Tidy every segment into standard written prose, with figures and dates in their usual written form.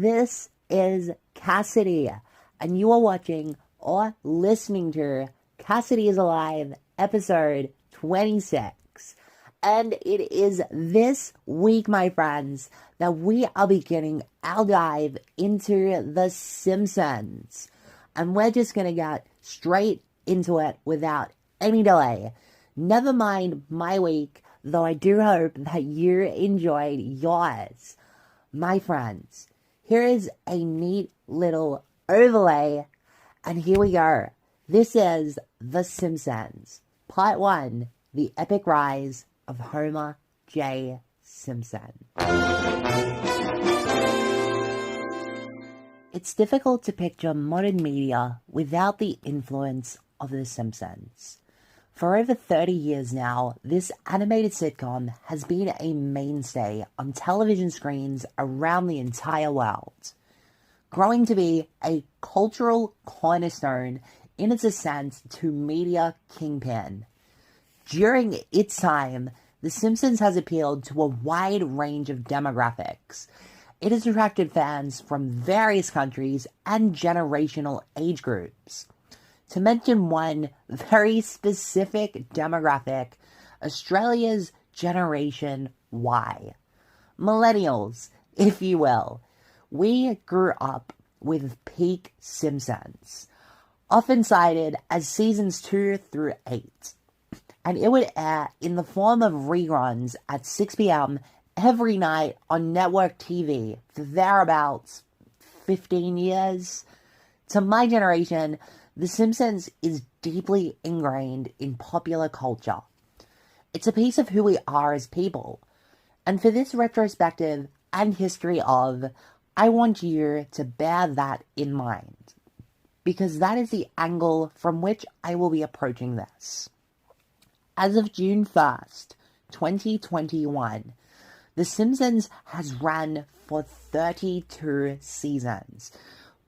This is Cassidy, and you are watching or listening to Cassidy is Alive, episode 26. And it is this week, my friends, that we are beginning our dive into The Simpsons. And we're just going to get straight into it without any delay. Never mind my week, though I do hope that you enjoyed yours. My friends, here is a neat little overlay, and here we go. This is The Simpsons, Part 1, The Epic Rise of Homer J. Simpson. It's difficult to picture modern media without the influence of The Simpsons. For over 30 years now, this animated sitcom has been a mainstay on television screens around the entire world, growing to be a cultural cornerstone in its ascent to media kingpin. During its time, The Simpsons has appealed to a wide range of demographics. It has attracted fans from various countries and generational age groups. To mention one very specific demographic, Australia's Generation Y. Millennials, if you will. We grew up with peak Simpsons, often cited as seasons 2 through 8. And it would air in the form of reruns at 6 p.m. every night on network TV for thereabouts 15 years. To my generation, The Simpsons is deeply ingrained in popular culture. It's a piece of who we are as people. And for this retrospective and history of, I want you to bear that in mind, because that is the angle from which I will be approaching this. As of June 1st, 2021, The Simpsons has run for 32 seasons,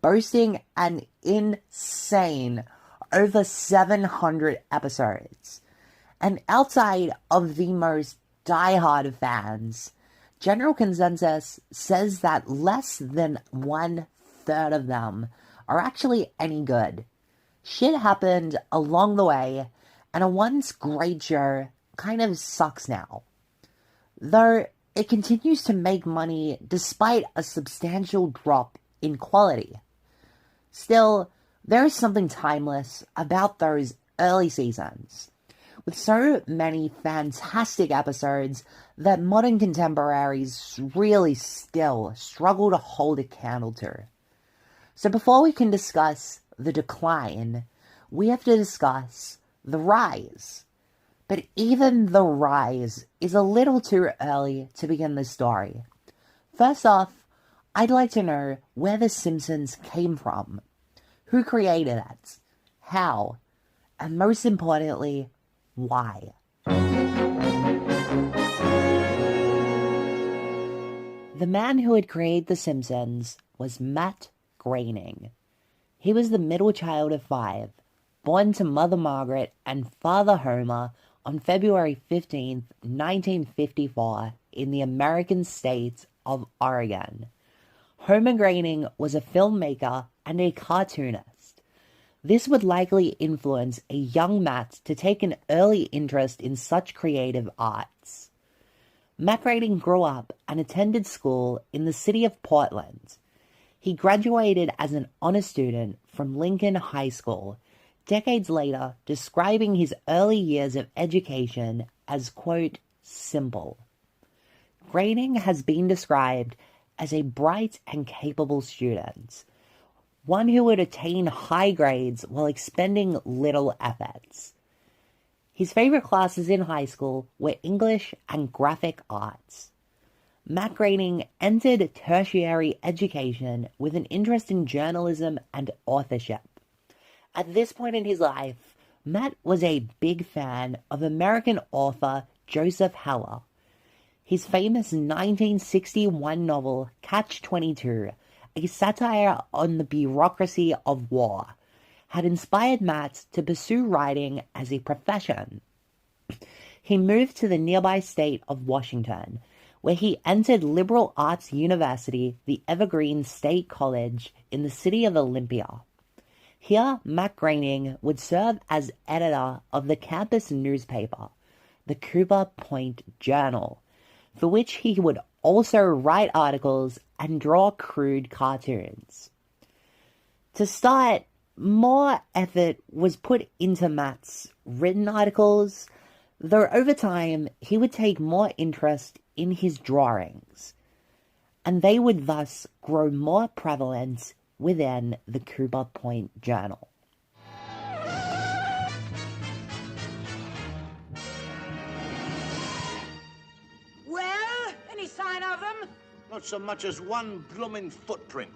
boasting an insane over 700 episodes. And outside of the most diehard fans, general consensus says that less than 1/3 of them are actually any good. Shit happened along the way, and a once great show kind of sucks now. Though it continues to make money despite a substantial drop in quality. Still, there is something timeless about those early seasons, with so many fantastic episodes that modern contemporaries really still struggle to hold a candle to. So before we can discuss the decline, we have to discuss the rise. But even the rise is a little too early to begin this story. First off, I'd like to know where The Simpsons came from. Who created it? How? And most importantly, why? The man who had created The Simpsons was Matt Groening. He was the middle child of 5, born to Mother Margaret and Father Homer on February 15, 1954, in the American state of Oregon. Homer Groening was a filmmaker and a cartoonist. This would likely influence a young Matt to take an early interest in such creative arts. Matt Groening grew up and attended school in the city of Portland. He graduated as an honor student from Lincoln High School, decades later describing his early years of education as, quote, simple. Groening has been described as a bright and capable student, one who would attain high grades while expending little efforts. His favorite classes in high school were English and graphic arts. Matt Groening entered tertiary education with an interest in journalism and authorship. At this point in his life, Matt was a big fan of American author Joseph Heller. His famous 1961 novel, Catch-22, a satire on the bureaucracy of war, had inspired Matt to pursue writing as a profession. He moved to the nearby state of Washington, where he entered liberal arts university, the Evergreen State College in the city of Olympia. Here, Matt Groening would serve as editor of the campus newspaper, the Cooper Point Journal, for which he would also write articles and draw crude cartoons. To start, more effort was put into Matt's written articles, though over time he would take more interest in his drawings, and they would thus grow more prevalent within the Cooper Point Journal. Well, any sign of them? Not so much as one bloomin' footprint.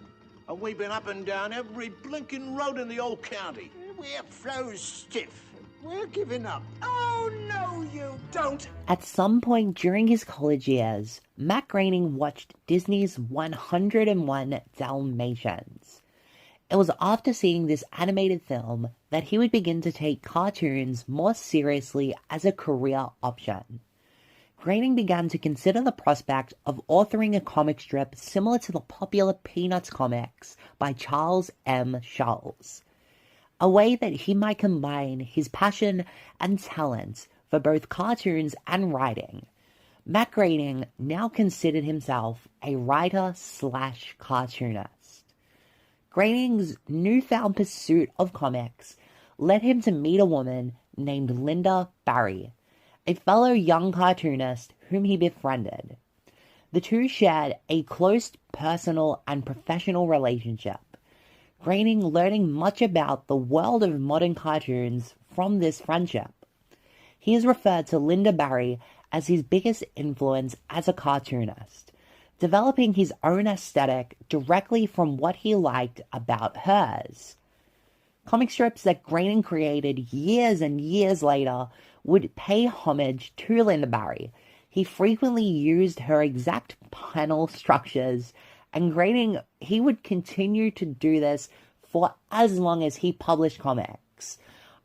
And we've been up and down every blinking road in the old county. We're froze stiff. We're giving up. Oh, no, you don't. At some point during his college years, Matt Groening watched Disney's 101 Dalmatians. It was after seeing this animated film that he would begin to take cartoons more seriously as a career option. Groening began to consider the prospect of authoring a comic strip similar to the popular Peanuts comics by Charles M. Schulz, a way that he might combine his passion and talent for both cartoons and writing. Matt Groening now considered himself a writer/cartoonist. Groening's newfound pursuit of comics led him to meet a woman named Linda Barry, a fellow young cartoonist whom he befriended. The two shared a close personal and professional relationship, Groening learning much about the world of modern cartoons from this friendship. He is referred to Linda Barry as his biggest influence as a cartoonist, developing his own aesthetic directly from what he liked about hers. Comic strips that Groening created years and years later would pay homage to Linda Barry. He frequently used her exact panel structures, and Groening, he would continue to do this for as long as he published comics.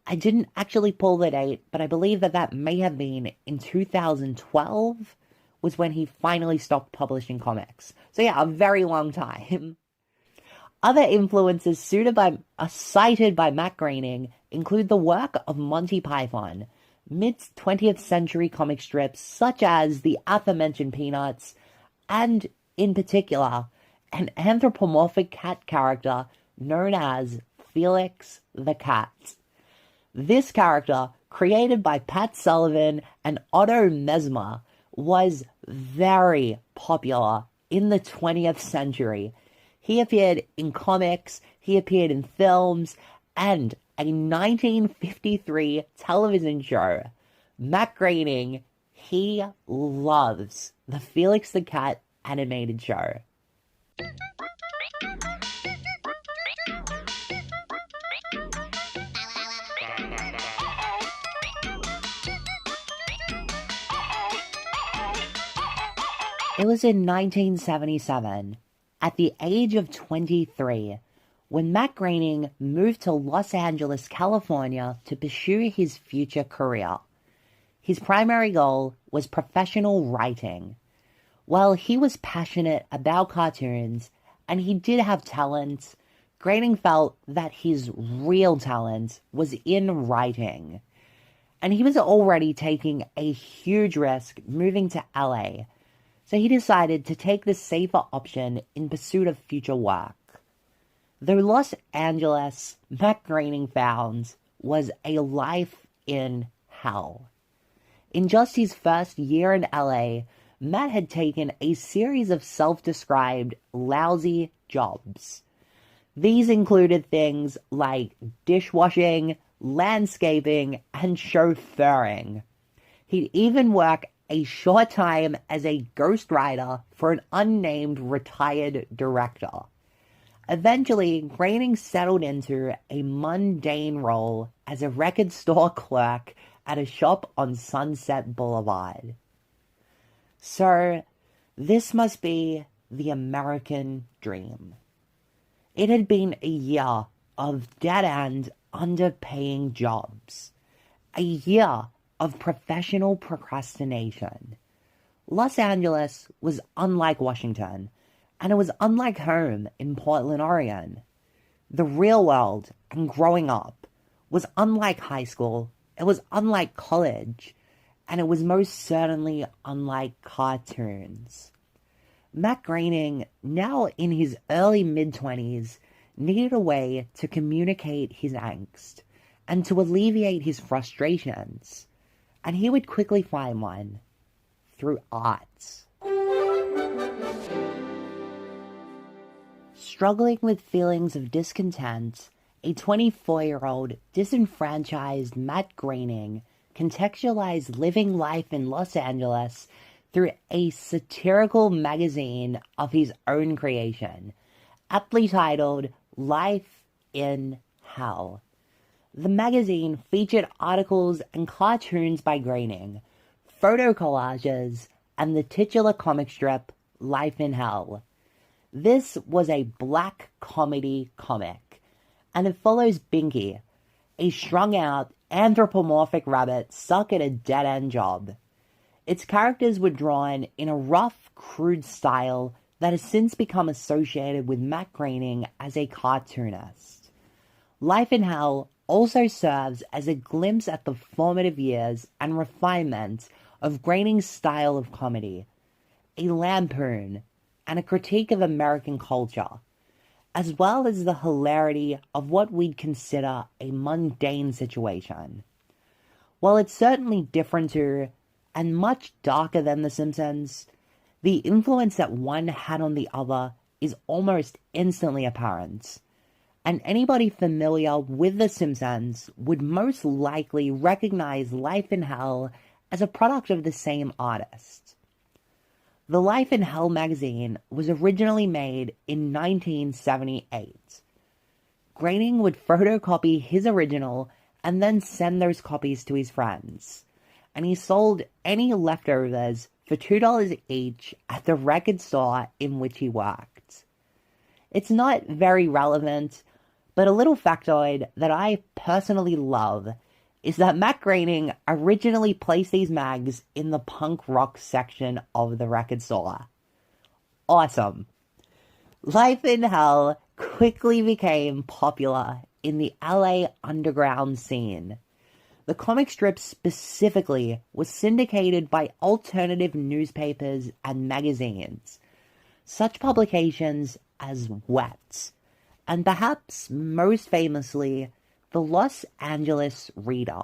I didn't actually pull the date, but I believe that may have been in 2012 was when he finally stopped publishing comics. So yeah, a very long time. Other influences cited by Matt Groening include the work of Monty Python, mid-20th century comic strips such as the aforementioned Peanuts, and, in particular, an anthropomorphic cat character known as Felix the Cat. This character, created by Pat Sullivan and Otto Mesmer, was very popular in the 20th century. He appeared in comics, he appeared in films, and a 1953 television show. Matt Groening, he loves the Felix the Cat animated show. It was in 1977, at the age of 23, when Matt Groening moved to Los Angeles, California to pursue his future career. His primary goal was professional writing. While he was passionate about cartoons, and he did have talent, Groening felt that his real talent was in writing. And he was already taking a huge risk moving to LA, so he decided to take the safer option in pursuit of future work. Though Los Angeles, Matt Groening found, was a life in hell. In just his first year in LA, Matt had taken a series of self-described lousy jobs. These included things like dishwashing, landscaping, and chauffeuring. He'd even work a short time as a ghostwriter for an unnamed retired director. Eventually, Groening settled into a mundane role as a record store clerk at a shop on Sunset Boulevard. So, this must be the American dream. It had been a year of dead-end, underpaying jobs. A year of professional procrastination. Los Angeles was unlike Washington, and it was unlike home in Portland, Oregon. The real world and growing up was unlike high school, it was unlike college, and it was most certainly unlike cartoons. Matt Groening, now in his early mid-20s, needed a way to communicate his angst and to alleviate his frustrations, and he would quickly find one through art. Struggling with feelings of discontent, a 24-year-old disenfranchised Matt Groening contextualized living life in Los Angeles through a satirical magazine of his own creation, aptly titled Life in Hell. The magazine featured articles and cartoons by Groening, photo collages, and the titular comic strip Life in Hell. This was a black comedy comic, and it follows Binky, a strung-out, anthropomorphic rabbit stuck at a dead-end job. Its characters were drawn in a rough, crude style that has since become associated with Matt Groening as a cartoonist. Life in Hell also serves as a glimpse at the formative years and refinement of Groening's style of comedy, a lampoon, and a critique of American culture, as well as the hilarity of what we'd consider a mundane situation. While it's certainly different to, and much darker than The Simpsons, the influence that one had on the other is almost instantly apparent, and anybody familiar with The Simpsons would most likely recognize Life in Hell as a product of the same artist. The Life in Hell magazine was originally made in 1978. Groening would photocopy his original and then send those copies to his friends, and he sold any leftovers for $2 each at the record store in which he worked. It's not very relevant, but a little factoid that I personally love is that Matt Groening originally placed these mags in the punk rock section of the record store. Awesome. Life in Hell quickly became popular in the LA underground scene. The comic strip specifically was syndicated by alternative newspapers and magazines, such publications as Wet, and perhaps most famously, the Los Angeles Reader.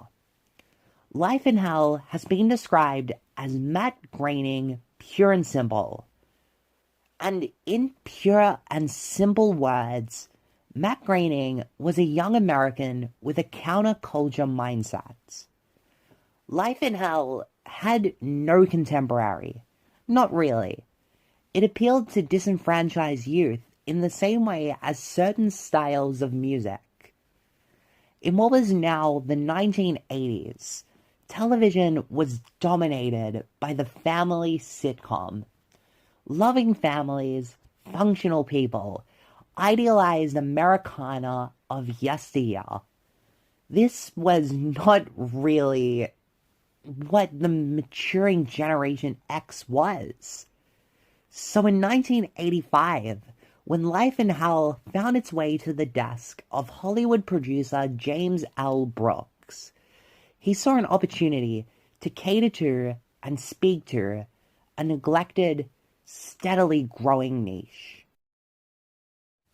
Life in Hell has been described as Matt Groening pure and simple. And in pure and simple words, Matt Groening was a young American with a counterculture mindset. Life in Hell had no contemporary. Not really. It appealed to disenfranchised youth in the same way as certain styles of music. In what was now the 1980s, television was dominated by the family sitcom. Loving families, functional people, idealized Americana of yesteryear. This was not really what the maturing Generation X was. So in 1985, when Life in Hell found its way to the desk of Hollywood producer James L. Brooks, he saw an opportunity to cater to and speak to a neglected, steadily growing niche.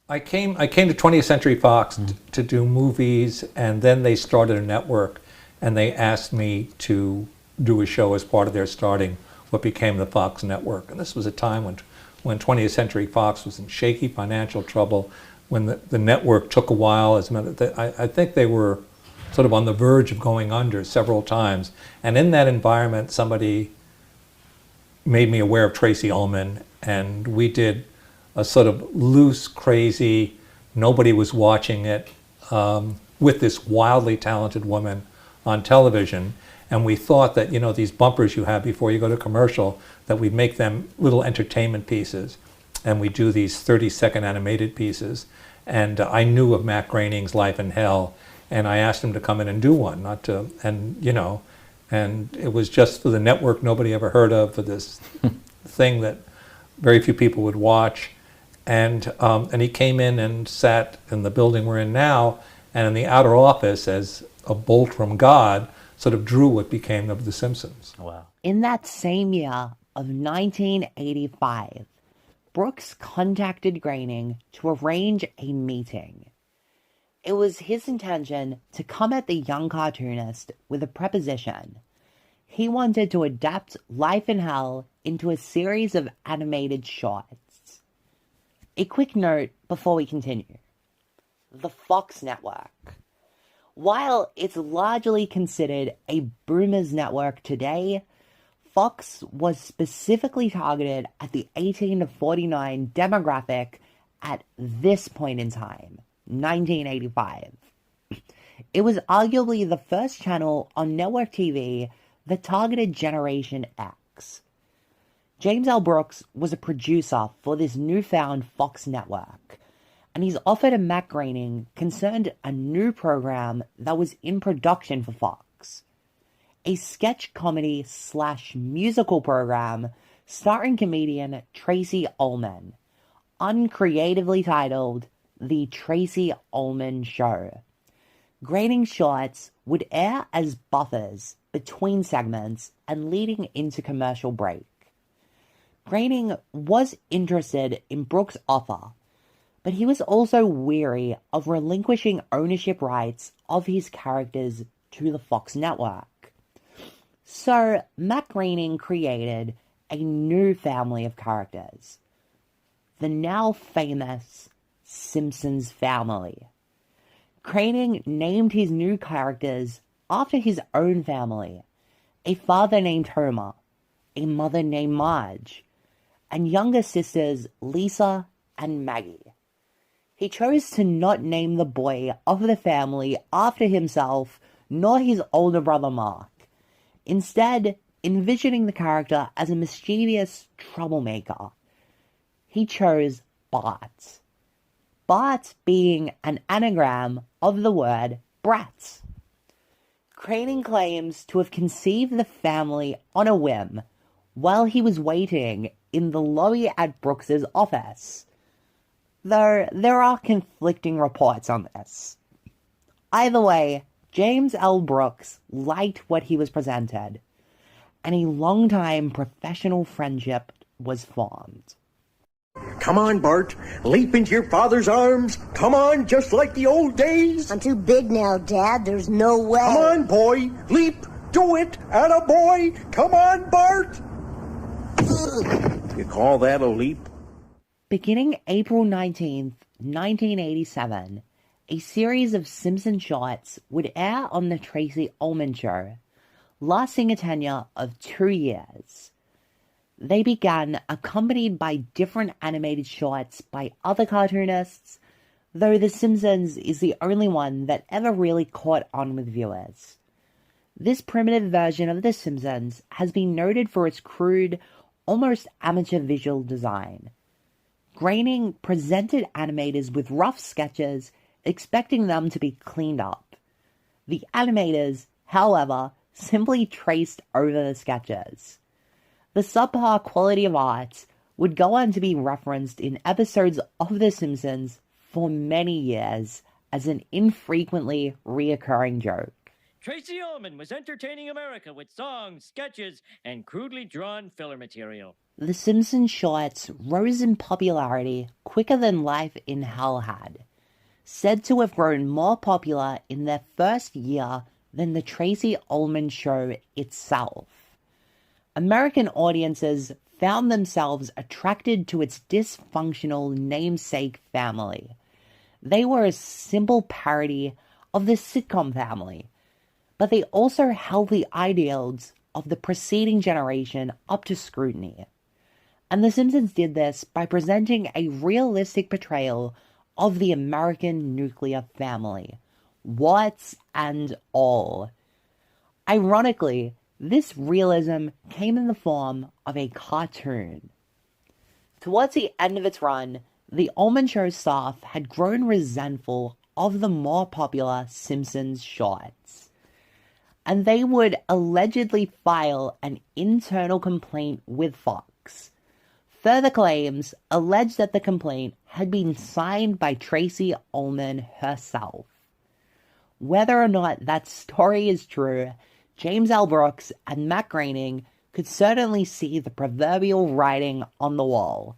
I came to 20th Century Fox to do movies, and then they started a network, and they asked me to do a show as part of their starting what became the Fox Network. And this was a time when 20th Century Fox was in shaky financial trouble, when the network took a while. I think they were sort of on the verge of going under several times. And in that environment, somebody made me aware of Tracy Ullman, and we did a sort of loose, crazy, nobody was watching it, with this wildly talented woman on television. And we thought that, you know, these bumpers you have before you go to commercial, that we'd make them little entertainment pieces. And we do these 30-second animated pieces. And I knew of Matt Groening's Life in Hell, and I asked him to come in and do one, and And it was just for the network nobody ever heard of, for this thing that very few people would watch. And he came in and sat in the building we're in now, and in the outer office, as a bolt from God, sort of drew what became of The Simpsons. Wow. In that same year of 1985, Brooks contacted Groening to arrange a meeting. It was his intention to come at the young cartoonist with a proposition. He wanted to adapt Life in Hell into a series of animated shorts. A quick note before we continue. The Fox Network. While it's largely considered a boomer's network today, Fox was specifically targeted at the 18 to 49 demographic at this point in time, 1985. It was arguably the first channel on network TV that targeted Generation X. James L. Brooks was a producer for this newfound Fox network, and he's offered to Matt Groening concerned a new program that was in production for Fox. A sketch comedy / musical program starring comedian Tracy Ullman, uncreatively titled The Tracy Ullman Show. Groening shorts would air as buffers between segments and leading into commercial break. Groening was interested in Brooks' offer, but he was also weary of relinquishing ownership rights of his characters to the Fox network. So Matt Groening created a new family of characters, the now famous Simpsons family. Groening named his new characters after his own family, a father named Homer, a mother named Marge, and younger sisters Lisa and Maggie. He chose to not name the boy of the family after himself nor his older brother Mark, instead envisioning the character as a mischievous troublemaker. He chose Bart. Bart being an anagram of the word brats. Groening claims to have conceived the family on a whim while he was waiting in the lobby at Brooks's office, though there are conflicting reports on this. Either way, James L. Brooks liked what he was presented, and a long-time professional friendship was formed. Come on, Bart. Leap into your father's arms. Come on, just like the old days. I'm too big now, Dad. There's no way. Come on, boy. Leap. Do it. Atta boy. Come on, Bart. You call that a leap? Beginning April 19th, 1987, a series of Simpson shorts would air on The Tracy Ullman Show, lasting a tenure of 2 years. They began accompanied by different animated shorts by other cartoonists, though The Simpsons is the only one that ever really caught on with viewers. This primitive version of The Simpsons has been noted for its crude, almost amateur visual design. Groening presented animators with rough sketches, expecting them to be cleaned up. The animators, however, simply traced over the sketches. The subpar quality of art would go on to be referenced in episodes of The Simpsons for many years as an infrequently reoccurring joke. Tracy Ullman was entertaining America with songs, sketches, and crudely drawn filler material. The Simpsons shorts rose in popularity quicker than Life in Hell had, said to have grown more popular in their first year than The Tracy Ullman Show itself. American audiences found themselves attracted to its dysfunctional namesake family. They were a simple parody of the sitcom family, but they also held the ideals of the preceding generation up to scrutiny. And The Simpsons did this by presenting a realistic portrayal of the American nuclear family, warts and all. Ironically, this realism came in the form of a cartoon. Towards the end of its run, the Ullman Show staff had grown resentful of the more popular Simpsons shorts. and they would allegedly file an internal complaint with Fox. Further claims allege that the complaint had been signed by Tracy Ullman herself. Whether or not that story is true, James L. Brooks and Matt Groening could certainly see the proverbial writing on the wall,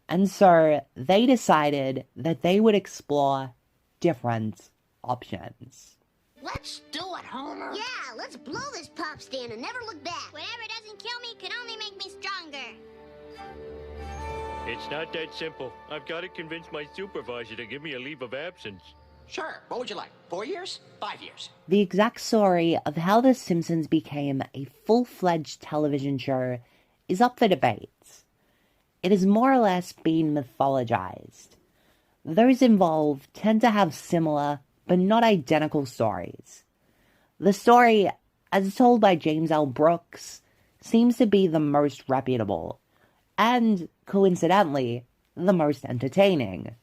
and so they decided that they would explore different options. Let's do it, Homer. Yeah, let's blow this pop stand and never look back. Whatever doesn't kill me can only make me stronger. It's not that simple. I've got to convince my supervisor to give me a leave of absence. Sure. What would you like? 4 years? 5 years? The exact story of how The Simpsons became a full-fledged television show is up for debate. It has more or less been mythologized. Those involved tend to have similar, but not identical stories. The story, as told by James L. Brooks, seems to be the most reputable, and, coincidentally, the most entertaining.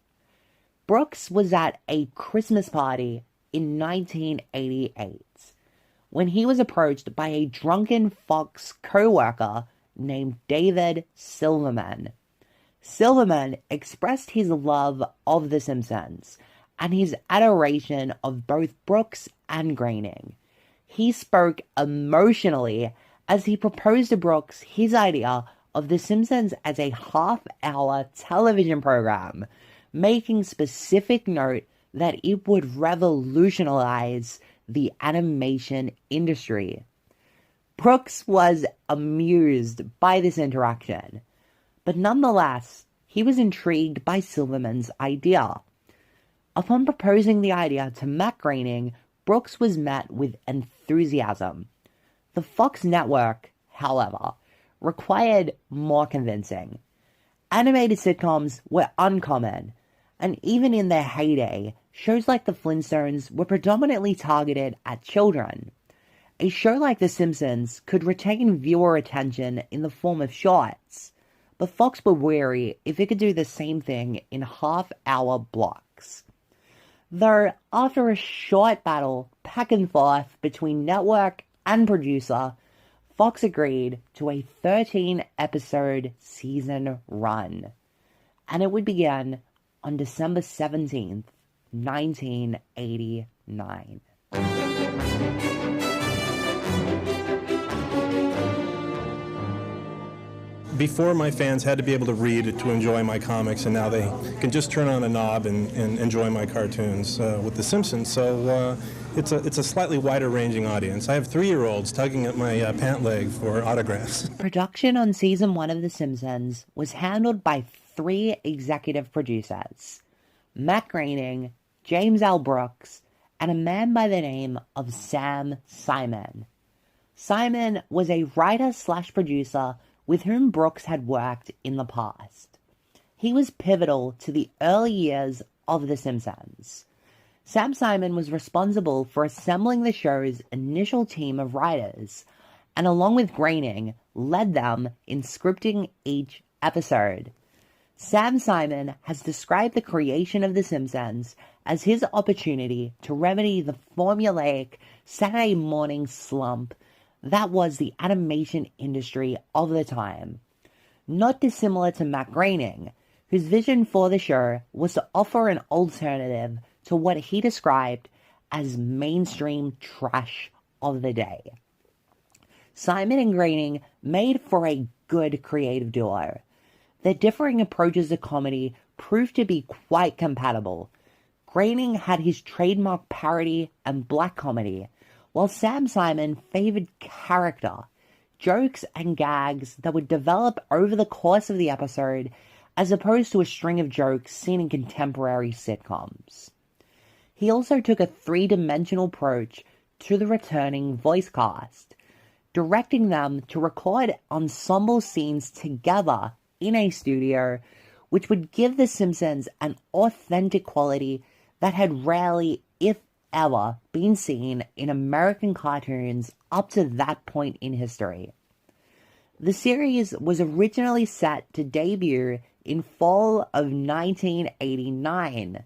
Brooks was at a Christmas party in 1988 when he was approached by a drunken Fox co-worker named David Silverman. Silverman expressed his love of The Simpsons and his adoration of both Brooks and Groening. He spoke emotionally as he proposed to Brooks his idea of The Simpsons as a half-hour television program, making specific note that it would revolutionize the animation industry. Brooks was amused by this interaction, but nonetheless, he was intrigued by Silverman's idea. Upon proposing the idea to Matt Groening, Brooks was met with enthusiasm. The Fox network, however, required more convincing. Animated sitcoms were uncommon, and even in their heyday, shows like The Flintstones were predominantly targeted at children. A show like The Simpsons could retain viewer attention in the form of shorts, but Fox were wary if it could do the same thing in half-hour blocks. Though, after a short battle back and forth between network and producer, Fox agreed to a 13-episode season run, and it would begin on December 17th, 1989. Before, my fans had to be able to read to enjoy my comics, and now they can just turn on a knob and enjoy my cartoons with The Simpsons. So it's a slightly wider-ranging audience. I have 3-year-olds tugging at my pant leg for autographs. Production on Season 1 of The Simpsons was handled by 3 executive producers: Matt Groening, James L. Brooks, and a man by the name of Sam Simon. Simon was a writer/producer with whom Brooks had worked in the past. He was pivotal to the early years of The Simpsons. Sam Simon was responsible for assembling the show's initial team of writers, and along with Groening, led them in scripting each episode. Sam Simon has described the creation of The Simpsons as his opportunity to remedy the formulaic Saturday morning slump that was the animation industry of the time. Not dissimilar to Matt Groening, whose vision for the show was to offer an alternative to what he described as mainstream trash of the day. Simon and Groening made for a good creative duo. Their differing approaches to comedy proved to be quite compatible. Groening had his trademark parody and black comedy, while Sam Simon favored character, jokes and gags that would develop over the course of the episode, as opposed to a string of jokes seen in contemporary sitcoms. He also took a 3-dimensional approach to the returning voice cast, directing them to record ensemble scenes together in a studio, which would give The Simpsons an authentic quality that had rarely, if ever, been seen in American cartoons up to that point in history. The series was originally set to debut in fall of 1989,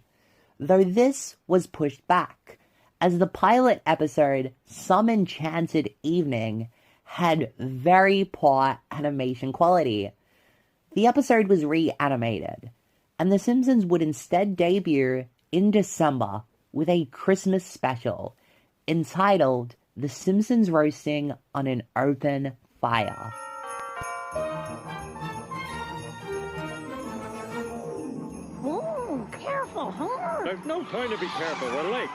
though this was pushed back, as the pilot episode Some Enchanted Evening had very poor animation quality. The episode was reanimated, and The Simpsons would instead debut in December with a Christmas special entitled The Simpsons Roasting on an Open Fire. Oh, careful, Homer. There's no time to be careful. We're late.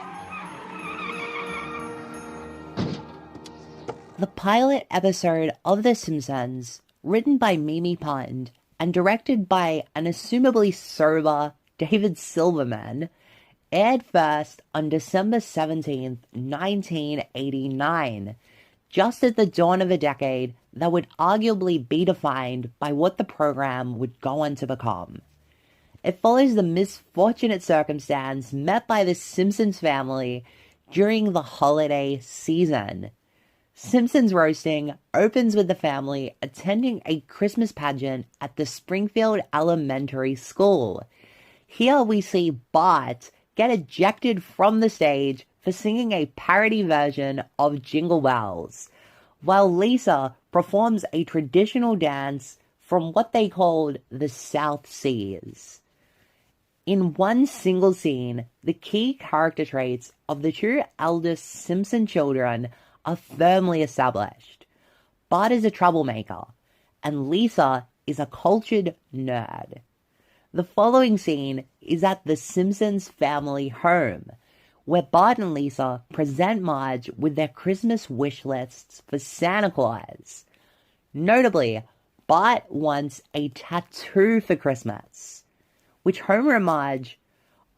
The pilot episode of The Simpsons, written by Mimi Pond and directed by an assumably sober David Silverman, aired first on December 17th, 1989, just at the dawn of a decade that would arguably be defined by what the program would go on to become. It follows the misfortunate circumstance met by the Simpsons family during the holiday season. Simpsons Roasting opens with the family attending a Christmas pageant at the Springfield Elementary School. Here we see Bart get ejected from the stage for singing a parody version of Jingle Bells, while Lisa performs a traditional dance from what they called the South Seas. In one single scene, the key character traits of the two eldest Simpson children are firmly established. Bart is a troublemaker, and Lisa is a cultured nerd. The following scene is at the Simpsons family home, where Bart and Lisa present Marge with their Christmas wish lists for Santa Claus. Notably, Bart wants a tattoo for Christmas, which Homer and Marge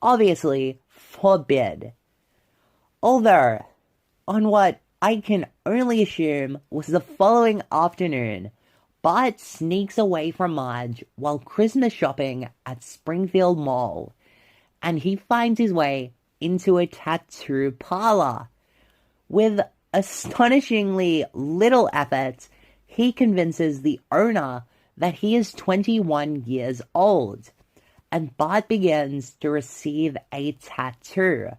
obviously forbid. Although, on what I can only assume was the following afternoon, Bart sneaks away from Marge while Christmas shopping at Springfield Mall, and he finds his way into a tattoo parlor. With astonishingly little effort, he convinces the owner that he is 21 years old, and Bart begins to receive a tattoo.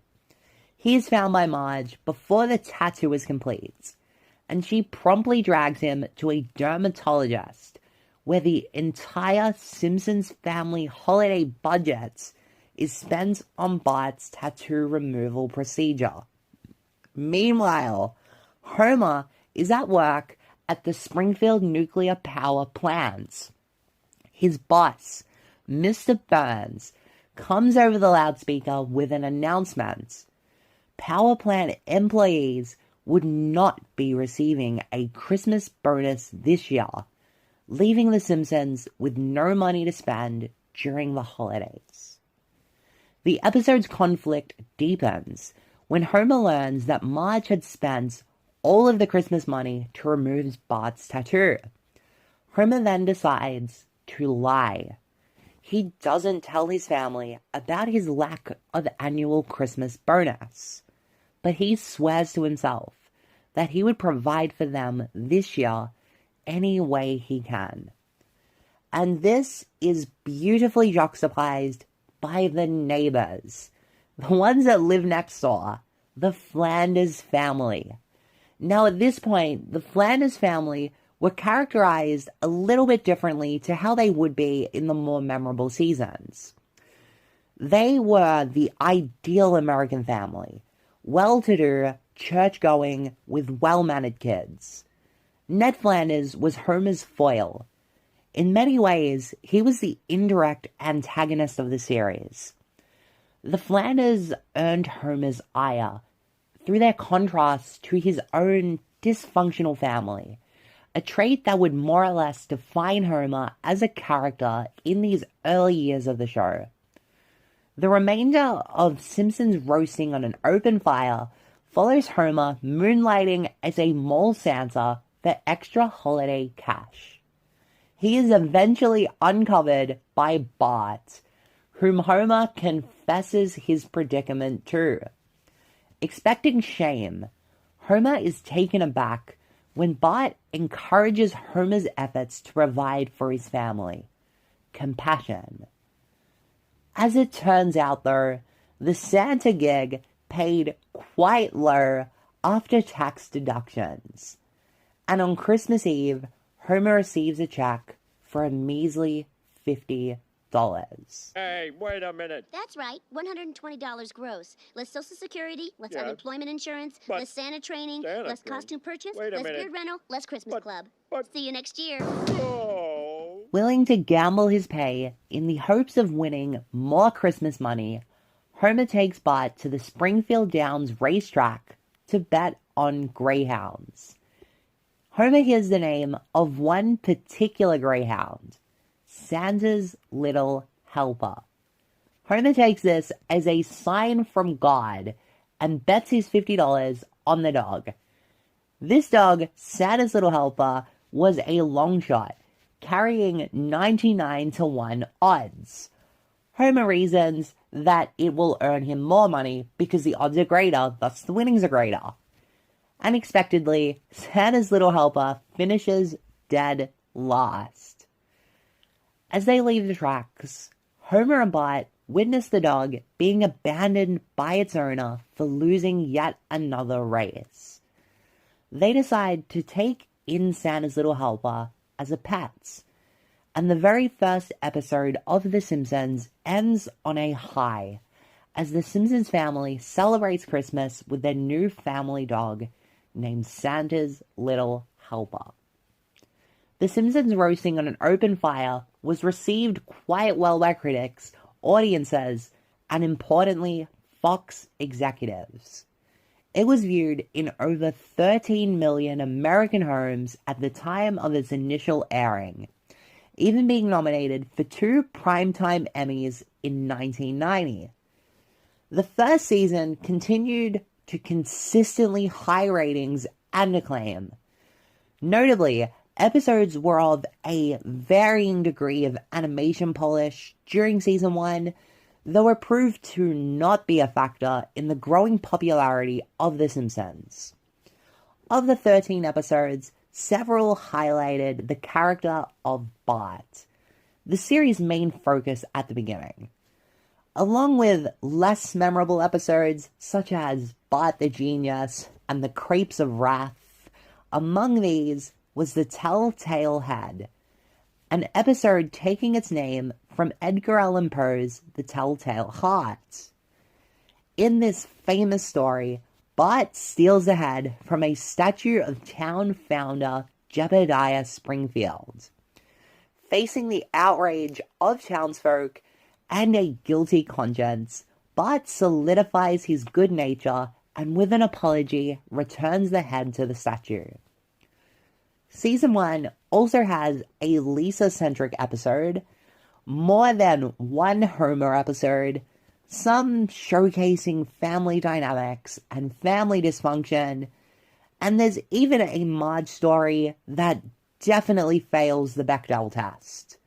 He is found by Marge before the tattoo is complete, and she promptly drags him to a dermatologist, where the entire Simpsons family holiday budget is spent on Bart's tattoo removal procedure. Meanwhile, Homer is at work at the Springfield nuclear power plant. His boss, Mr. Burns, comes over the loudspeaker with an announcement. Power plant employees would not be receiving a Christmas bonus this year, leaving the Simpsons with no money to spend during the holidays. The episode's conflict deepens when Homer learns that Marge had spent all of the Christmas money to remove Bart's tattoo. Homer then decides to lie. He doesn't tell his family about his lack of annual Christmas bonus, but he swears to himself that he would provide for them this year any way he can. And this is beautifully juxtaposed by the neighbors, the ones that live next door, the Flanders family. Now at this point, the Flanders family were characterized a little bit differently to how they would be in the more memorable seasons. They were the ideal American family, well-to-do, church-going, with well-mannered kids. Ned Flanders was Homer's foil. In many ways, he was the indirect antagonist of the series. The Flanders earned Homer's ire through their contrast to his own dysfunctional family, a trait that would more or less define Homer as a character in these early years of the show. The remainder of Simpsons Roasting on an Open Fire follows Homer moonlighting as a mall Santa for extra holiday cash. He is eventually uncovered by Bart, whom Homer confesses his predicament to. Expecting shame, Homer is taken aback when Bart encourages Homer's efforts to provide for his family. Compassion. As it turns out, though, the Santa gig paid quite low after-tax deductions. And on Christmas Eve, Homer receives a check for a measly $50. Hey, wait a minute. That's right, $120 gross. Less Social Security, less unemployment insurance, less Santa training, less costume purchase, less beard rental, less Christmas club. See you next year. Oh. Willing to gamble his pay in the hopes of winning more Christmas money, Homer takes Bart to the Springfield Downs racetrack to bet on greyhounds. Homer hears the name of one particular greyhound, Santa's Little Helper. Homer takes this as a sign from God and bets his $50 on the dog. This dog, Santa's Little Helper, was a long shot, carrying 99-1 odds. Homer reasons that it will earn him more money because the odds are greater, thus the winnings are greater. Unexpectedly, Santa's Little Helper finishes dead last. As they leave the tracks, Homer and Bart witness the dog being abandoned by its owner for losing yet another race. They decide to take in Santa's Little Helper as a pet, and the very first episode of The Simpsons ends on a high, as the Simpsons family celebrates Christmas with their new family dog named Santa's Little Helper. The Simpsons roasting on an open fire was received quite well by critics, audiences, and importantly, Fox executives. It was viewed in over 13 million American homes at the time of its initial airing, even being nominated for 2 Primetime Emmys in 1990. The first season continued to consistently high ratings and acclaim. Notably, episodes were of a varying degree of animation polish during season 1, though it proved to not be a factor in the growing popularity of The Simpsons. Of the 13 episodes, several highlighted the character of Bart, the series' main focus at the beginning. Along with less memorable episodes such as Bart the Genius and the Crepes of Wrath, among these was The Telltale Head, an episode taking its name from Edgar Allan Poe's The Telltale Heart. In this famous story, Bart steals the head from a statue of town founder Jebediah Springfield. Facing the outrage of townsfolk and a guilty conscience, Bart solidifies his good nature and with an apology returns the head to the statue. Season 1 also has a Lisa-centric episode, more than one Homer episode, some showcasing family dynamics and family dysfunction, and there's even a Marge story that definitely fails the Bechdel test.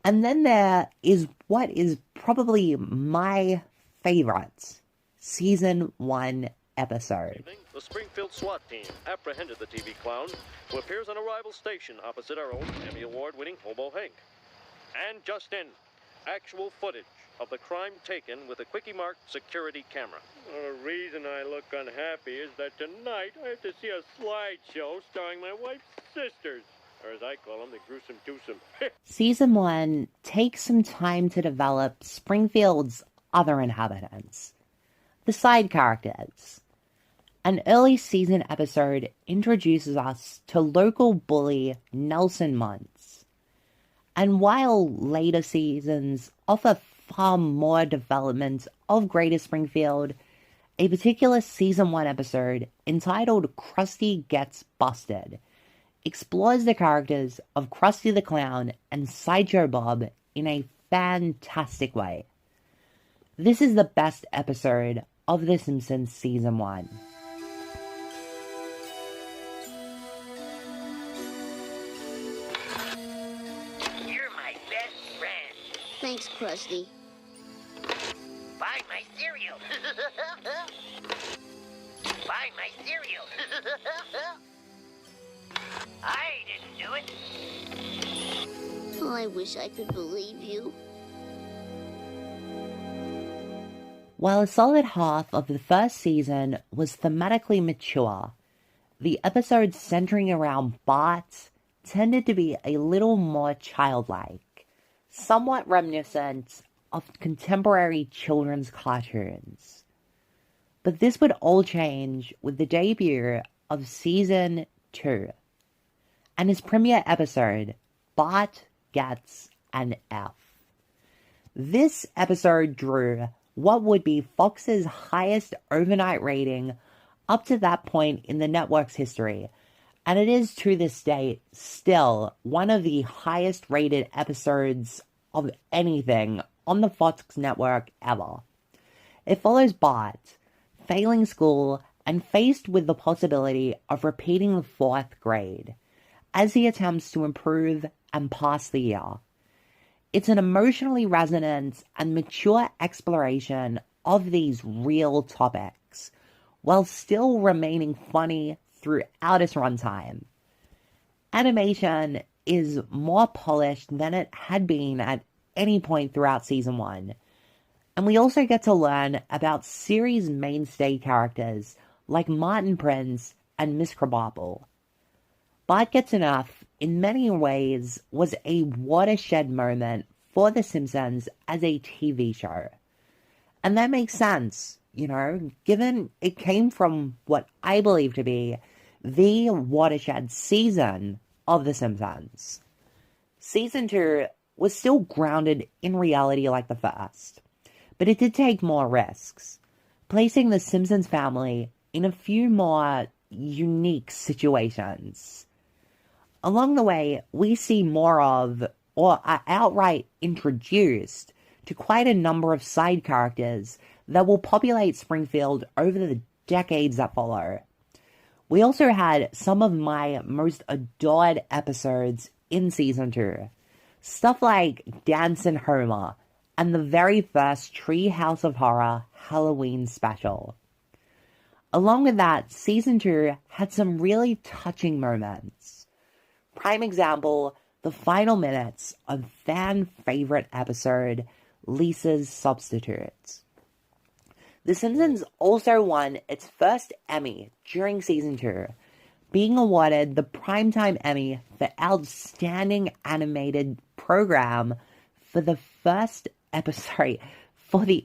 And then there is what is probably my favorite Season 1 episode. The Springfield SWAT team apprehended the TV clown who appears on a rival station opposite our own Emmy Award-winning Hobo Hank. And just in, actual footage of the crime taken with a quickie-marked security camera. The reason I look unhappy is that tonight I have to see a slideshow starring my wife's sisters. Or as I call them, the gruesome twosome. Season 1 takes some time to develop Springfield's other inhabitants, the side characters. An early season episode introduces us to local bully Nelson Muntz. And while later seasons offer far more development of Greater Springfield, a particular Season 1 episode entitled Krusty Gets Busted explores the characters of Krusty the Clown and Sideshow Bob in a fantastic way. This is the best episode of The Simpsons Season 1. You're my best friend. Thanks, Krusty. Buy my cereal. Buy my cereal. I didn't do it. Oh, I wish I could believe you. While a solid half of the first season was thematically mature, the episodes centering around Bart tended to be a little more childlike, somewhat reminiscent of contemporary children's cartoons. But this would all change with the debut of Season 2, and its premiere episode, Bart Gets an F. This episode drew what would be Fox's highest overnight rating up to that point in the network's history, and it is to this day still one of the highest rated episodes of anything on the Fox network ever. It follows Bart, failing school and faced with the possibility of repeating the 4th grade, as he attempts to improve and pass the year. It's an emotionally resonant and mature exploration of these real topics, while still remaining funny throughout its runtime. Animation is more polished than it had been at any point throughout Season 1, and we also get to learn about series mainstay characters like Martin Prince and Miss Krabappel. Bart Gets Enough, in many ways, was a watershed moment for The Simpsons as a TV show. And that makes sense, given it came from what I believe to be the watershed season of The Simpsons. Season 2 was still grounded in reality like the first, but it did take more risks, placing the Simpsons family in a few more unique situations. Along the way, we see more of, or are outright introduced to quite a number of side characters that will populate Springfield over the decades that follow. We also had some of my most adored episodes in Season 2. Stuff like Dancin' Homer and the very first Treehouse of Horror Halloween special. Along with that, Season 2 had some really touching moments. Prime example, the final minutes of fan-favorite episode, Lisa's Substitute. The Simpsons also won its first Emmy during Season 2, being awarded the Primetime Emmy for Outstanding Animated Program for the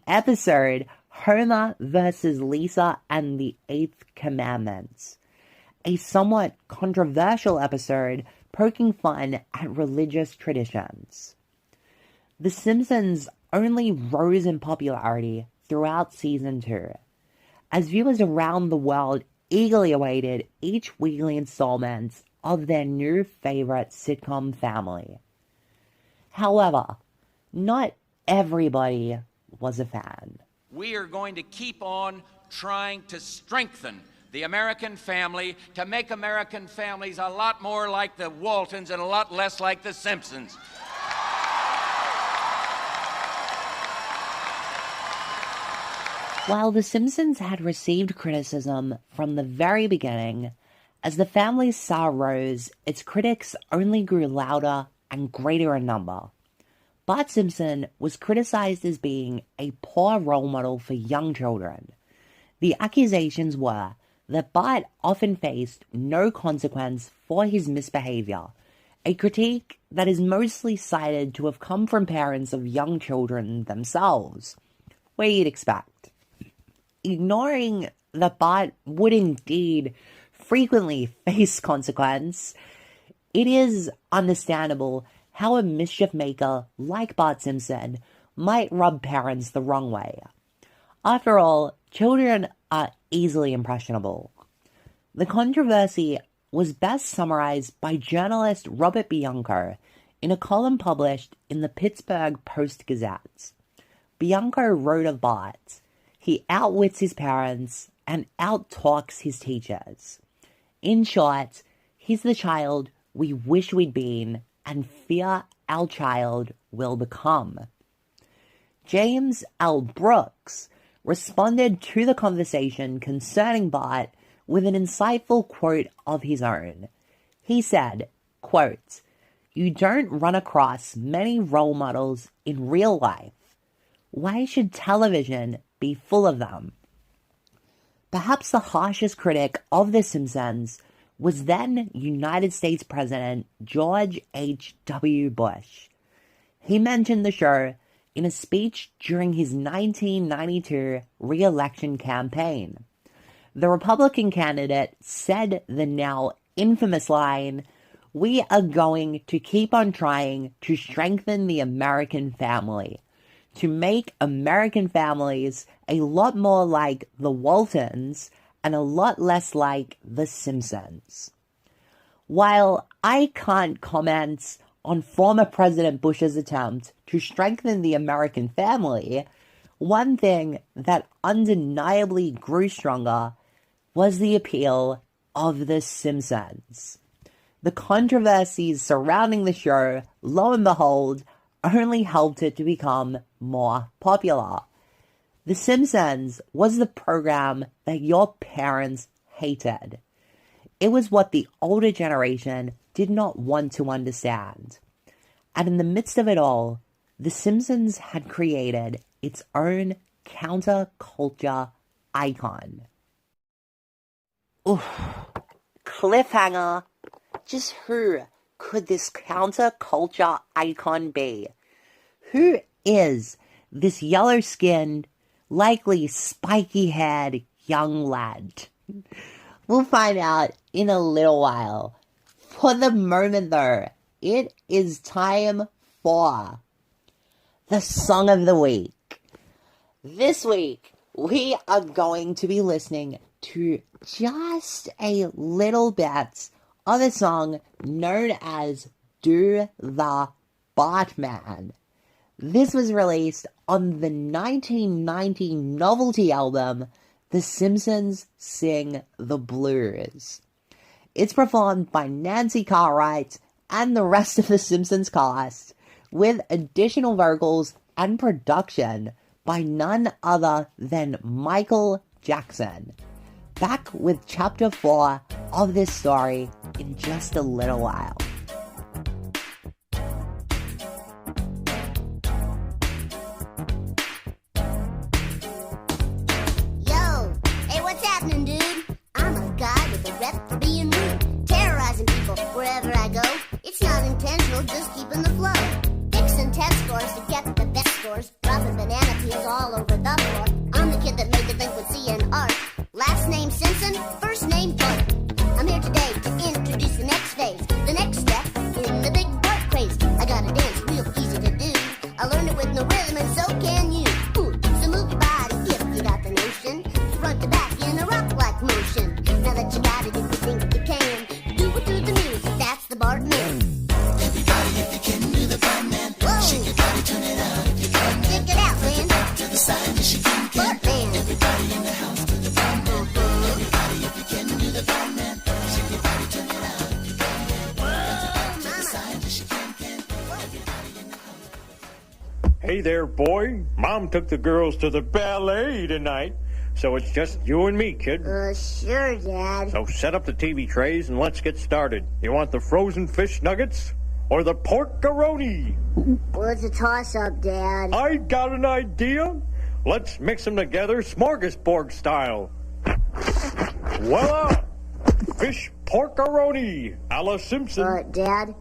episode Homer vs. Lisa and the Eighth Commandment, a somewhat controversial episode poking fun at religious traditions. The Simpsons only rose in popularity throughout Season 2, as viewers around the world eagerly awaited each weekly installment of their new favorite sitcom family. However, not everybody was a fan. We are going to keep on trying to strengthen the American family, to make American families a lot more like the Waltons and a lot less like the Simpsons. While The Simpsons had received criticism from the very beginning, as the family's star rose, its critics only grew louder and greater in number. Bart Simpson was criticized as being a poor role model for young children. The accusations were that Bart often faced no consequence for his misbehavior, a critique that is mostly cited to have come from parents of young children themselves, where you'd expect. Ignoring that Bart would indeed frequently face consequence, it is understandable how a mischief maker like Bart Simpson might rub parents the wrong way. After all, children are easily impressionable. The controversy was best summarized by journalist Robert Bianco in a column published in the Pittsburgh Post-Gazette. Bianco wrote of Bart, "He outwits his parents and outtalks his teachers. In short, he's the child we wish we'd been and fear our child will become." James L. Brooks responded to the conversation concerning Bart with an insightful quote of his own. He said, quote, "You don't run across many role models in real life. Why should television be full of them. Perhaps the harshest critic of The Simpsons was then United States President George H.W. Bush. He mentioned the show in a speech during his 1992 re-election campaign. The Republican candidate said the now infamous line, "We are going to keep on trying to strengthen the American family, to make American families a lot more like the Waltons and a lot less like the Simpsons." While I can't comment on former President Bush's attempt to strengthen the American family, one thing that undeniably grew stronger was the appeal of The Simpsons. The controversies surrounding the show, lo and behold, only helped it to become more popular. The Simpsons was the program that your parents hated. It was what the older generation did not want to understand. And in the midst of it all, The Simpsons had created its own counterculture icon. Oof. Cliffhanger. Just who could this counterculture icon be? Who is this yellow-skinned, likely spiky-haired young lad? We'll find out in a little while. For the moment, though, it is time for the Song of the Week. This week, we are going to be listening to just a little bit of a song known as Do the Bartman. This was released on the 1990 novelty album The Simpsons Sing the Blues. It's performed by Nancy Cartwright and the rest of the Simpsons cast, with additional vocals and production by none other than Michael Jackson. Back with Chapter 4 of this story in just a little while. Yo, hey, what's happening, dude? I'm a guy with a rep for being rude, terrorizing people wherever I go. It's not intentional, just keeping the flow. Fixing test scores to get the best scores, dropping banana peels all over the floor. I'm the kid that made delinquency an art. Last name Simpson, first name Bart. I'm here today to introduce the next phase, the next step in the big Bart craze. I got a dance real easy to do. I learned it with no rhythm and so can you. Ooh, so move your body if you got the notion. Front to back in a rock-like motion. Now that you got it, if you think you can, do it to the music, that's the Bart man. Everybody, if you can do the Bart man. Whoa. Shake your body, turn it out if you can. Check it out, man. Back to the side, yes you can. Bart man. Everybody in the house do the Bart man. Everybody, if you can do the Bart man. Shake your body, turn it out if you can. Back to the side, yes you can. Everybody in the house. Hey there, boy. Mom took the girls to the ballet tonight, so it's just you and me, kid. Sure, Dad. So set up the TV trays and let's get started. You want the frozen fish nuggets or the pork-a-roni? Well, it's a toss-up, Dad. I got an idea. Let's mix them together smorgasbord style. Voila! Fish pork-a-roni a la Simpson. Dad,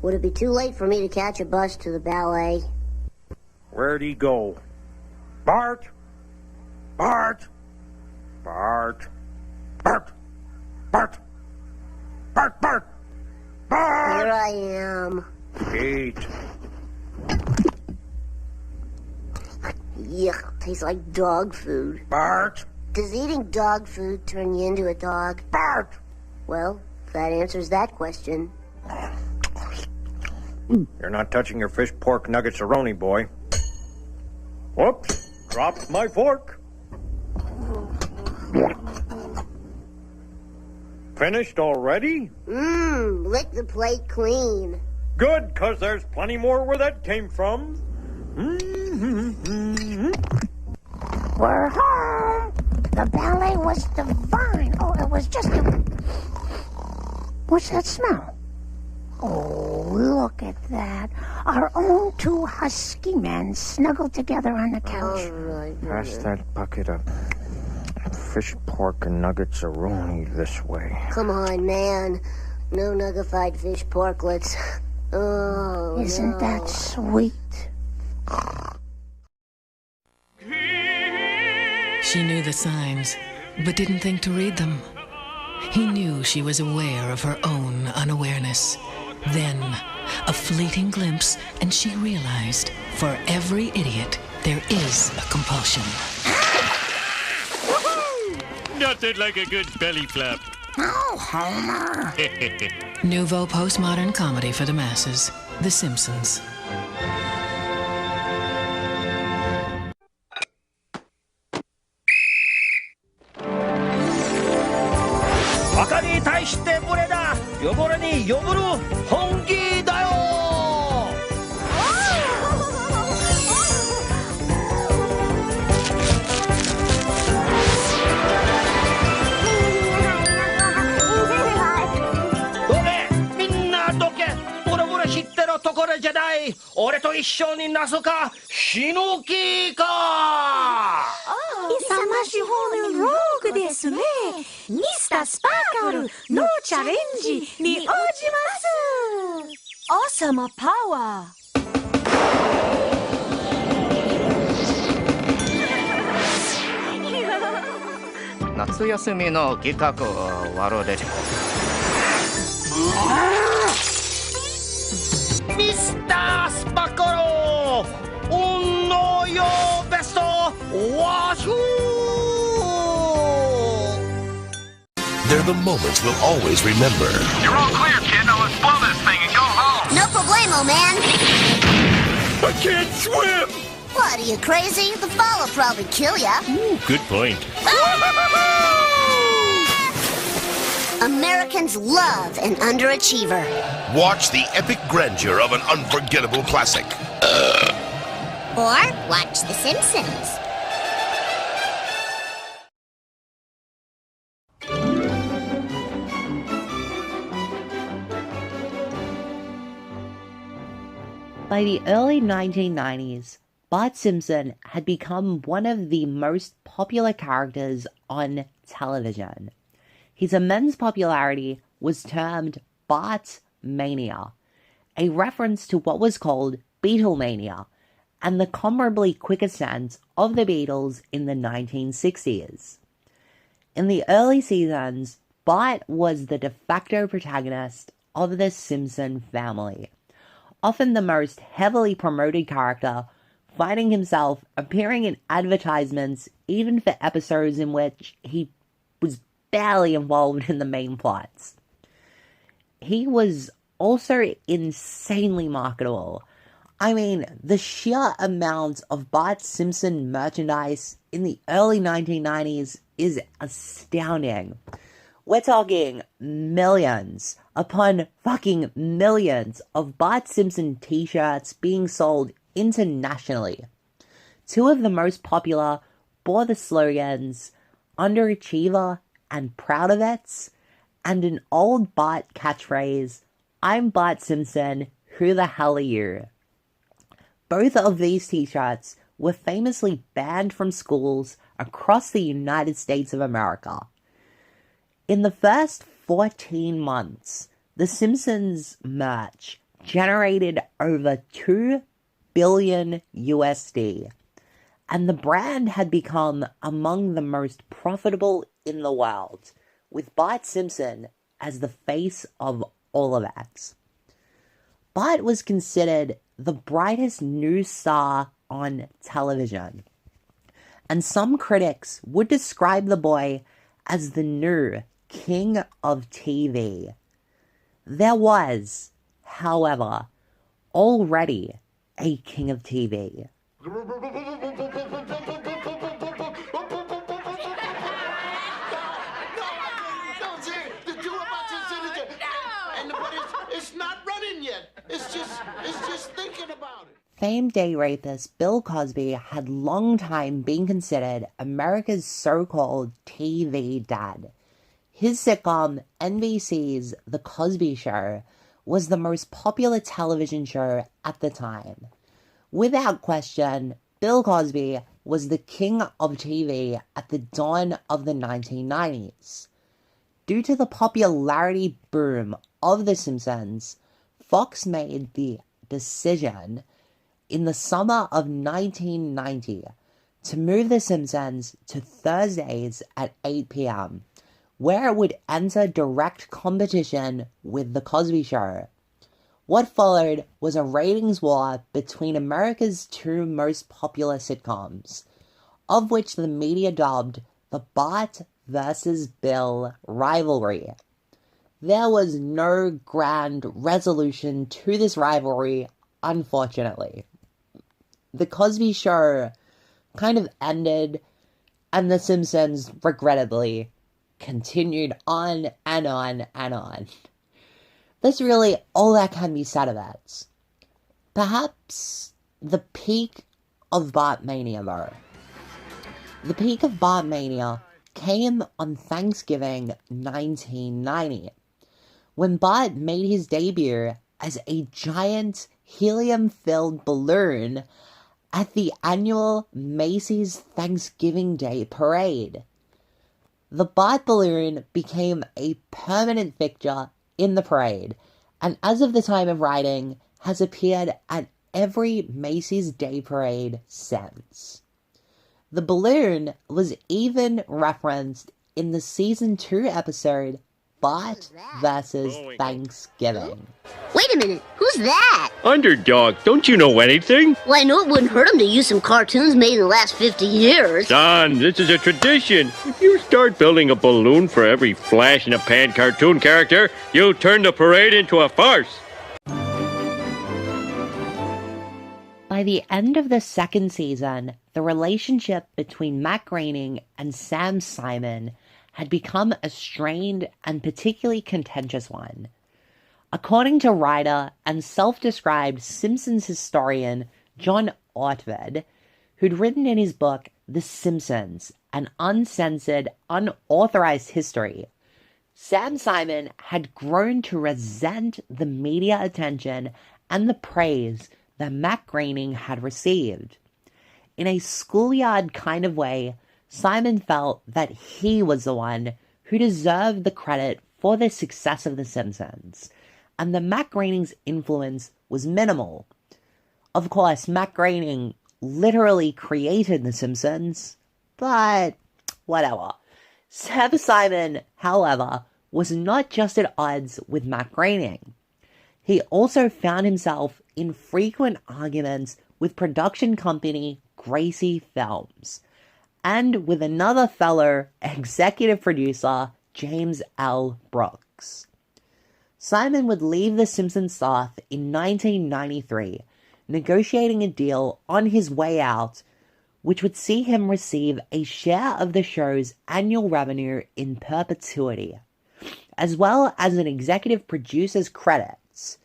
would it be too late for me to catch a bus to the ballet? Where'd he go? Bart! Bart! Bart! Bart! Bart! Bart! Bart! Bart! Here I am. Eat. Yuck, tastes like dog food. Bart! Does eating dog food turn you into a dog? Bart! Well, that answers that question. You're not touching your fish pork nuggets-a-roni, boy. Whoops! Dropped my fork. Finished already? Lick the plate clean. Good, 'cause there's plenty more where that came from. We're home. The ballet was divine. Oh, it was just What's that smell? Oh, look at that. Our own two husky men snuggled together on the couch. Pass that bucket of fish, pork, and nuggets-a-roni this way. Come on, man. No nuggified fish porklets. Oh, Isn't that sweet? She knew the signs, but didn't think to read them. He knew she was aware of her own unawareness. Then, a fleeting glimpse, and she realized, for every idiot, there is a compulsion. Nothing like a good belly flap. Oh, Homer. Nouveau postmodern comedy for the masses. The Simpsons. Awesome power! 夏休みの企画を終わろうで。ミスタースパコロ運のよベストワシュ They're the moments we'll always remember. You're all clear, kid. Now let's blow this thing and go home. No problemo, man. I can't swim! What, are you crazy? The fall will probably kill ya. Ooh, good point. Americans love an underachiever. Watch the epic grandeur of an unforgettable classic. Or watch The Simpsons. By the early 1990s, Bart Simpson had become one of the most popular characters on television. His immense popularity was termed Bart Mania, a reference to what was called Beatlemania, and the comparably quick ascent of the Beatles in the 1960s. In the early seasons, Bart was the de facto protagonist of the Simpson family, often the most heavily promoted character, finding himself appearing in advertisements even for episodes in which he was barely involved in the main plots. He was also insanely marketable. I mean, the sheer amount of Bart Simpson merchandise in the early 1990s is astounding. We're talking millions upon fucking millions of Bart Simpson t-shirts being sold internationally. Two of the most popular bore the slogans Underachiever and Proud of It, and an old Bart catchphrase, I'm Bart Simpson, who the hell are you? Both of these t-shirts were famously banned from schools across the United States of America. In the first 14 months, The Simpsons merch generated over $2 billion USD, and the brand had become among the most profitable in the world, with Bart Simpson as the face of all of it. Bart was considered the brightest new star on television, and some critics would describe the boy as the new king of TV. There was, however, already a king of TV. It's not running yet. It's just thinking about it. Famed day rapist Bill Cosby had long time been considered America's so-called TV dad. His sitcom, NBC's The Cosby Show, was the most popular television show at the time. Without question, Bill Cosby was the king of TV at the dawn of the 1990s. Due to the popularity boom of The Simpsons, Fox made the decision in the summer of 1990 to move The Simpsons to Thursdays at 8 p.m., where it would enter direct competition with The Cosby Show. What followed was a ratings war between America's two most popular sitcoms, of which the media dubbed the Bart versus Bill rivalry. There was no grand resolution to this rivalry, unfortunately. The Cosby Show kind of ended, and The Simpsons, regrettably, continued on and on and on. That's really all that can be said of it. Perhaps the peak of Bartmania, though. The peak of Bartmania came on Thanksgiving 1990, when Bart made his debut as a giant helium-filled balloon at the annual Macy's Thanksgiving Day Parade. The Bart balloon became a permanent fixture in the parade, and as of the time of writing, has appeared at every Macy's Day Parade since. The balloon was even referenced in the Season 2 episode, Bart vs. Thanksgiving. Wait a minute, who's that? Underdog, don't you know anything? Well, I know it wouldn't hurt him to use some cartoons made in the last 50 years. Son, this is a tradition. If you start building a balloon for every flash-in-the-pan cartoon character, you'll turn the parade into a farce. By the end of the second season, the relationship between Matt Groening and Sam Simon had become a strained and particularly contentious one. According to writer and self-described Simpsons historian John Ortved, who'd written in his book The Simpsons, an uncensored, unauthorized history, Sam Simon had grown to resent the media attention and the praise that Matt Groening had received. In a schoolyard kind of way, Simon felt that he was the one who deserved the credit for the success of The Simpsons, and that Matt Groening's influence was minimal. Of course, Matt Groening literally created The Simpsons, but whatever. Sam Simon, however, was not just at odds with Matt Groening. He also found himself in frequent arguments with production company Gracie Films, and with another fellow executive producer, James L. Brooks. Simon would leave The Simpsons staff in 1993, negotiating a deal on his way out, which would see him receive a share of the show's annual revenue in perpetuity, as well as an executive producer's credits.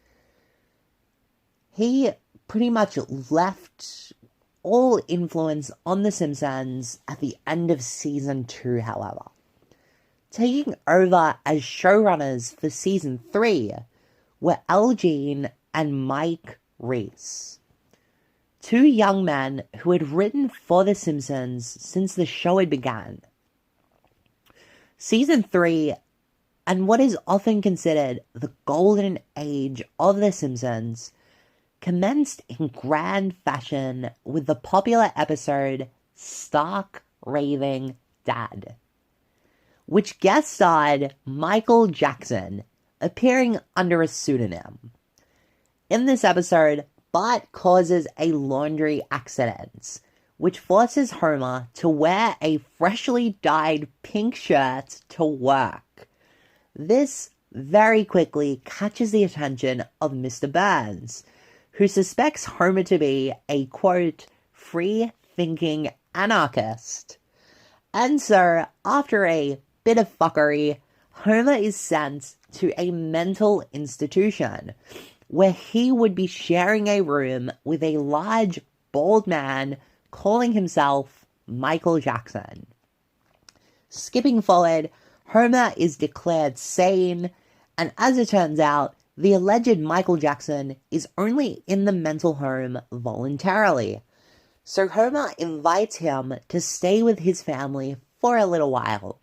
He pretty much left all influence on The Simpsons at the end of Season 2, however. Taking over as showrunners for Season 3 were Al Jean and Mike Reiss, two young men who had written for The Simpsons since the show had begun. Season 3, and what is often considered the golden age of The Simpsons, commenced in grand fashion with the popular episode Stark Raving Dad, which guest starred Michael Jackson, appearing under a pseudonym. In this episode, Bart causes a laundry accident, which forces Homer to wear a freshly dyed pink shirt to work. This very quickly catches the attention of Mr. Burns, who suspects Homer to be a, quote, free-thinking anarchist. And so, after a bit of fuckery, Homer is sent to a mental institution, where he would be sharing a room with a large, bald man calling himself Michael Jackson. Skipping forward, Homer is declared sane, and as it turns out, the alleged Michael Jackson is only in the mental home voluntarily, so Homer invites him to stay with his family for a little while.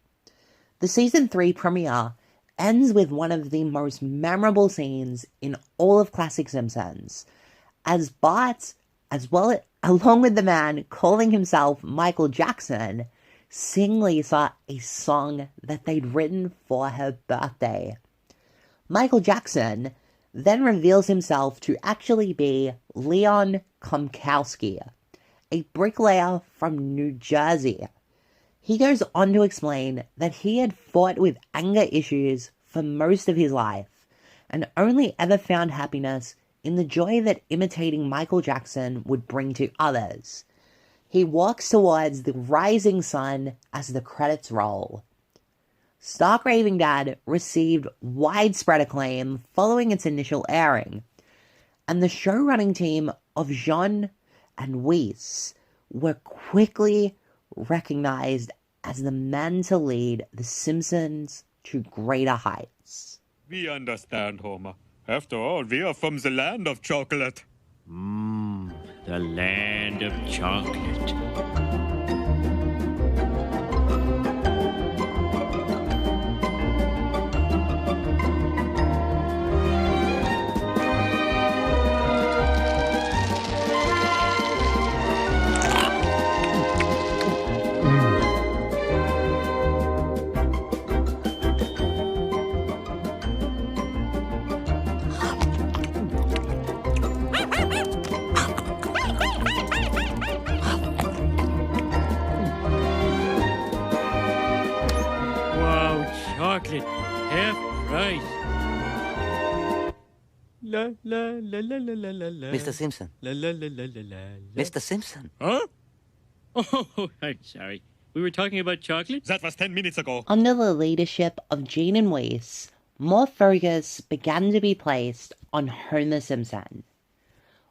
The season 3 premiere ends with one of the most memorable scenes in all of classic Simpsons, as Bart, along with the man calling himself Michael Jackson, sing Lisa a song that they'd written for her birthday. Michael Jackson then reveals himself to actually be Leon Komkowski, a bricklayer from New Jersey. He goes on to explain that he had fought with anger issues for most of his life, and only ever found happiness in the joy that imitating Michael Jackson would bring to others. He walks towards the rising sun as the credits roll. Stark Raving Dad received widespread acclaim following its initial airing, and the show-running team of John and Weiss were quickly recognized as the men to lead The Simpsons to greater heights. We understand, Homer. After all, we are from the land of chocolate. The land of chocolate. Chocolate, half price. La la la la la la la la. Mr. Simpson. La la la la la la. Mr. Simpson. Huh? Oh, I'm sorry. We were talking about chocolate? That was 10 minutes ago. Under the leadership of Gene and Weiss, more focus began to be placed on Homer Simpson.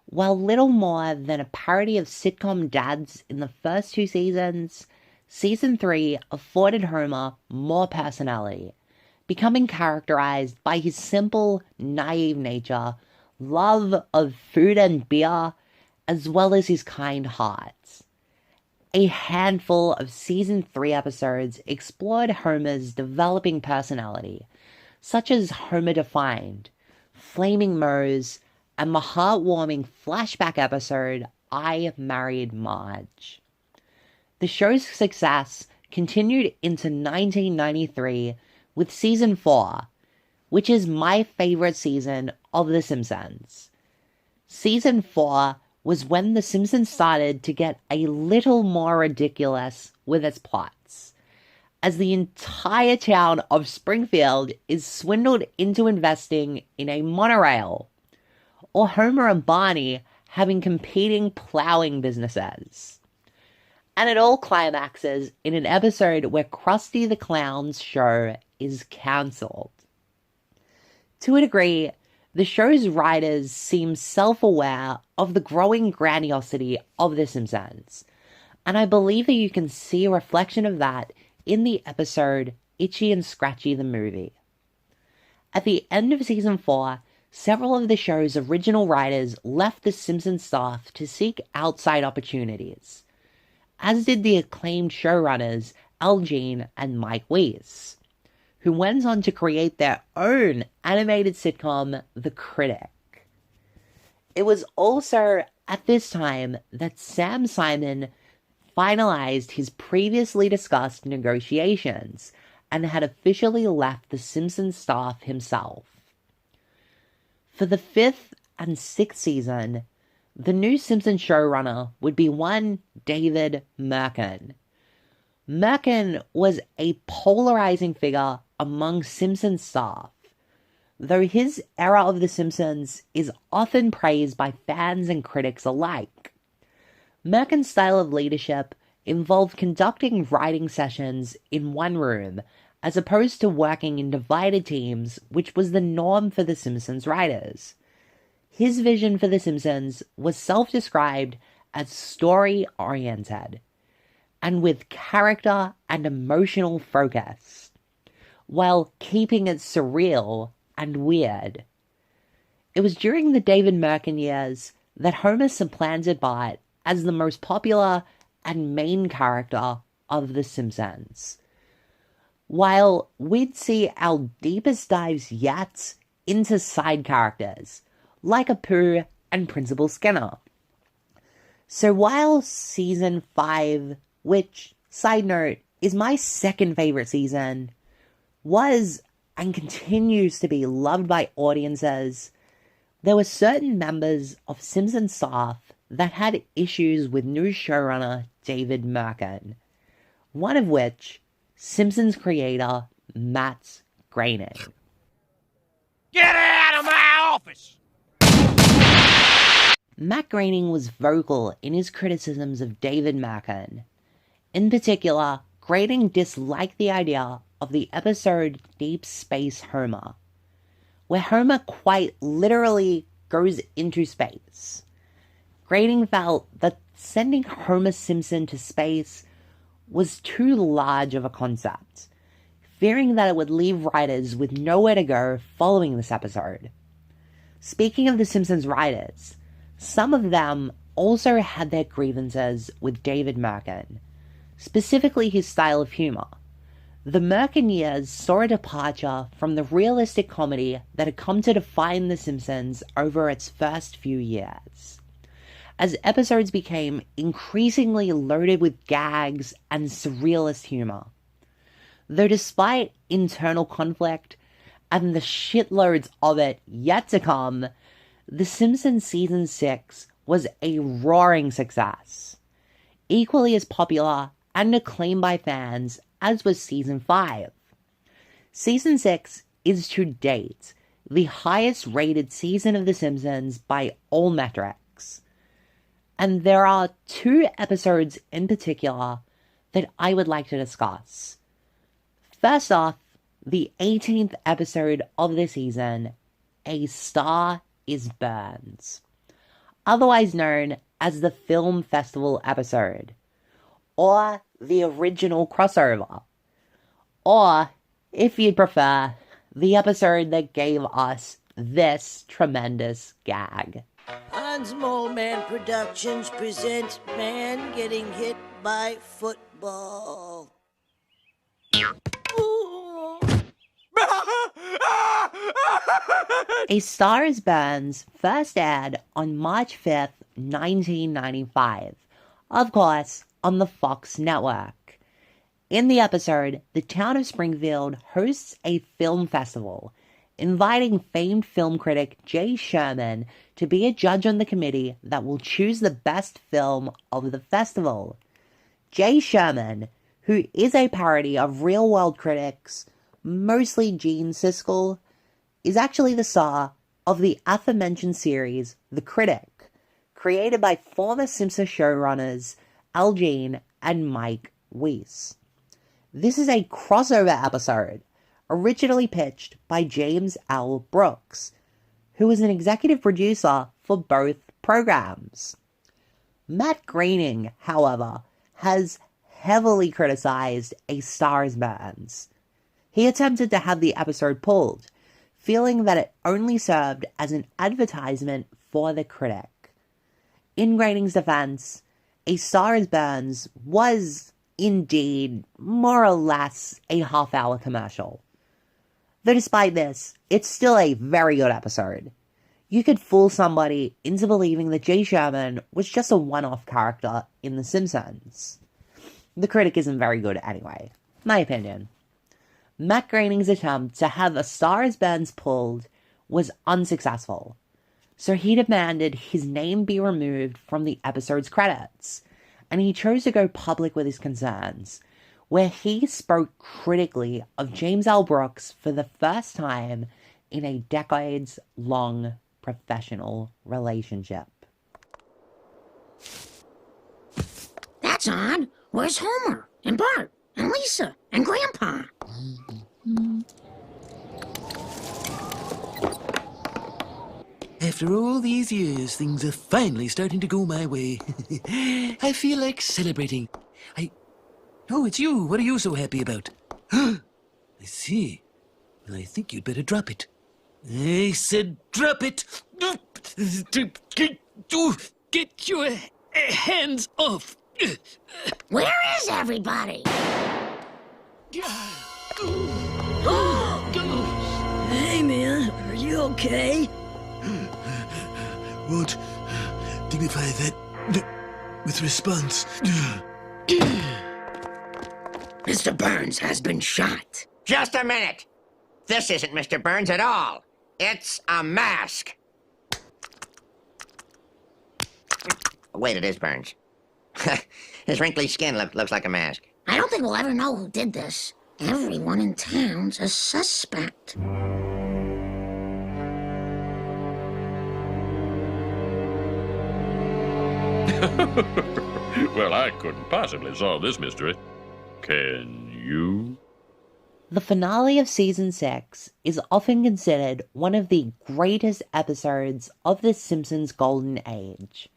While little more than a parody of sitcom dads in the first 2 seasons, Season 3 afforded Homer more personality, becoming characterized by his simple, naive nature, love of food and beer, as well as his kind heart. A handful of Season 3 episodes explored Homer's developing personality, such as Homer Defined, Flaming Moe's, and the heartwarming flashback episode, I Married Marge. The show's success continued into 1993 with Season 4, which is my favorite season of The Simpsons. Season 4 was when The Simpsons started to get a little more ridiculous with its plots, as the entire town of Springfield is swindled into investing in a monorail, or Homer and Barney having competing plowing businesses. And it all climaxes in an episode where Krusty the Clown's show is cancelled. To a degree, the show's writers seem self-aware of the growing grandiosity of The Simpsons, and I believe that you can see a reflection of that in the episode Itchy and Scratchy the Movie. At the end of Season 4, several of the show's original writers left the Simpsons staff to seek outside opportunities, as did the acclaimed showrunners Al Jean and Mike Weiss, who went on to create their own animated sitcom, The Critic. It was also at this time that Sam Simon finalized his previously discussed negotiations and had officially left the Simpsons staff himself. For the 5th and 6th season, the new Simpsons showrunner would be one David Merkin. Merkin was a polarizing figure among Simpsons staff, though his era of The Simpsons is often praised by fans and critics alike. Merkin's style of leadership involved conducting writing sessions in one room, as opposed to working in divided teams, which was the norm for The Simpsons writers. His vision for The Simpsons was self-described as story-oriented, and with character and emotional focus, while keeping it surreal and weird. It was during the David Merkin years that Homer supplanted Bart as the most popular and main character of The Simpsons. While we'd see our deepest dives yet into side characters, like Apu and Principal Skinner. So while season 5, which, side note, is my second favorite season, was and continues to be loved by audiences, there were certain members of Simpsons staff that had issues with new showrunner David Merkin, one of which, Simpsons creator Matt Groening. Get out of my office! Matt Groening was vocal in his criticisms of David Merkin. In particular, Groening disliked the idea of the episode Deep Space Homer, where Homer quite literally goes into space. Groening felt that sending Homer Simpson to space was too large of a concept, fearing that it would leave writers with nowhere to go following this episode. Speaking of The Simpsons writers, some of them also had their grievances with David Merkin, specifically his style of humor. The Merkin years saw a departure from the realistic comedy that had come to define The Simpsons over its first few years, as episodes became increasingly loaded with gags and surrealist humor. Though despite internal conflict and the shitloads of it yet to come, The Simpsons Season 6 was a roaring success, equally as popular and acclaimed by fans as was Season 5. Season 6 is to date the highest rated season of The Simpsons by all metrics. And there are 2 episodes in particular that I would like to discuss. First off, the 18th episode of the season, A Star is Burns, otherwise known as the Film Festival episode, or the original crossover, or, if you'd prefer, the episode that gave us this tremendous gag. Onsmo Man Productions presents Man Getting Hit by Football. A Star is Burns first aired on March 5th, 1995, of course, on the Fox network. In the episode, the town of Springfield hosts a film festival, inviting famed film critic Jay Sherman to be a judge on the committee that will choose the best film of the festival. Jay Sherman, who is a parody of real-world critics, mostly Gene Siskel, is actually the star of the aforementioned series The Critic, created by former Simpsons showrunners Al Jean and Mike Weiss. This is a crossover episode, originally pitched by James L. Brooks, who was an executive producer for both programs. Matt Groening, however, has heavily criticized A Star is Burns. He attempted to have the episode pulled, feeling that it only served as an advertisement for the critic. In Groening's defense, A Star is Burns was, indeed, more or less a half-hour commercial. Though despite this, it's still a very good episode. You could fool somebody into believing that Jay Sherman was just a one-off character in The Simpsons. The Critic isn't very good anyway, my opinion. Matt Groening's attempt to have A Star is Burns pulled was unsuccessful, so he demanded his name be removed from the episode's credits, and he chose to go public with his concerns, where he spoke critically of James L. Brooks for the first time in a decades-long professional relationship. That's odd. Where's Homer and Bart and Lisa and Grandpa? After all these years, things are finally starting to go my way. I feel like celebrating. Oh, it's you. What are you so happy about? I see. Well, I think you'd better drop it. I said drop it. Get your hands off. Where is everybody? Hey, man, are you okay? Won't dignify that with response. Mr. Burns has been shot. Just a minute. This isn't Mr. Burns at all. It's a mask. Wait, it is Burns. His wrinkly skin looks like a mask. I don't think we'll ever know who did this. Everyone in town's a suspect. Well, I couldn't possibly solve this mystery. Can you? The finale of Season 6 is often considered one of the greatest episodes of The Simpsons' golden age.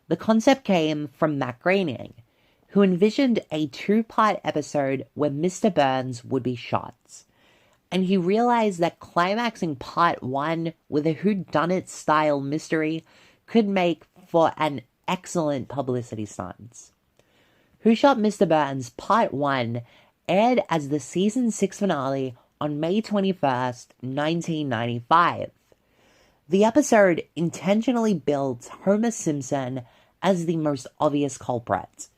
The concept came from Matt Groening, who envisioned a two-part episode where Mr. Burns would be shot. And he realized that climaxing part 1 with a whodunit style mystery could make for an excellent publicity stunt. Who Shot Mr. Burns Part 1 aired as the Season 6 finale on May 21st, 1995. The episode intentionally built Homer Simpson as the most obvious culprit,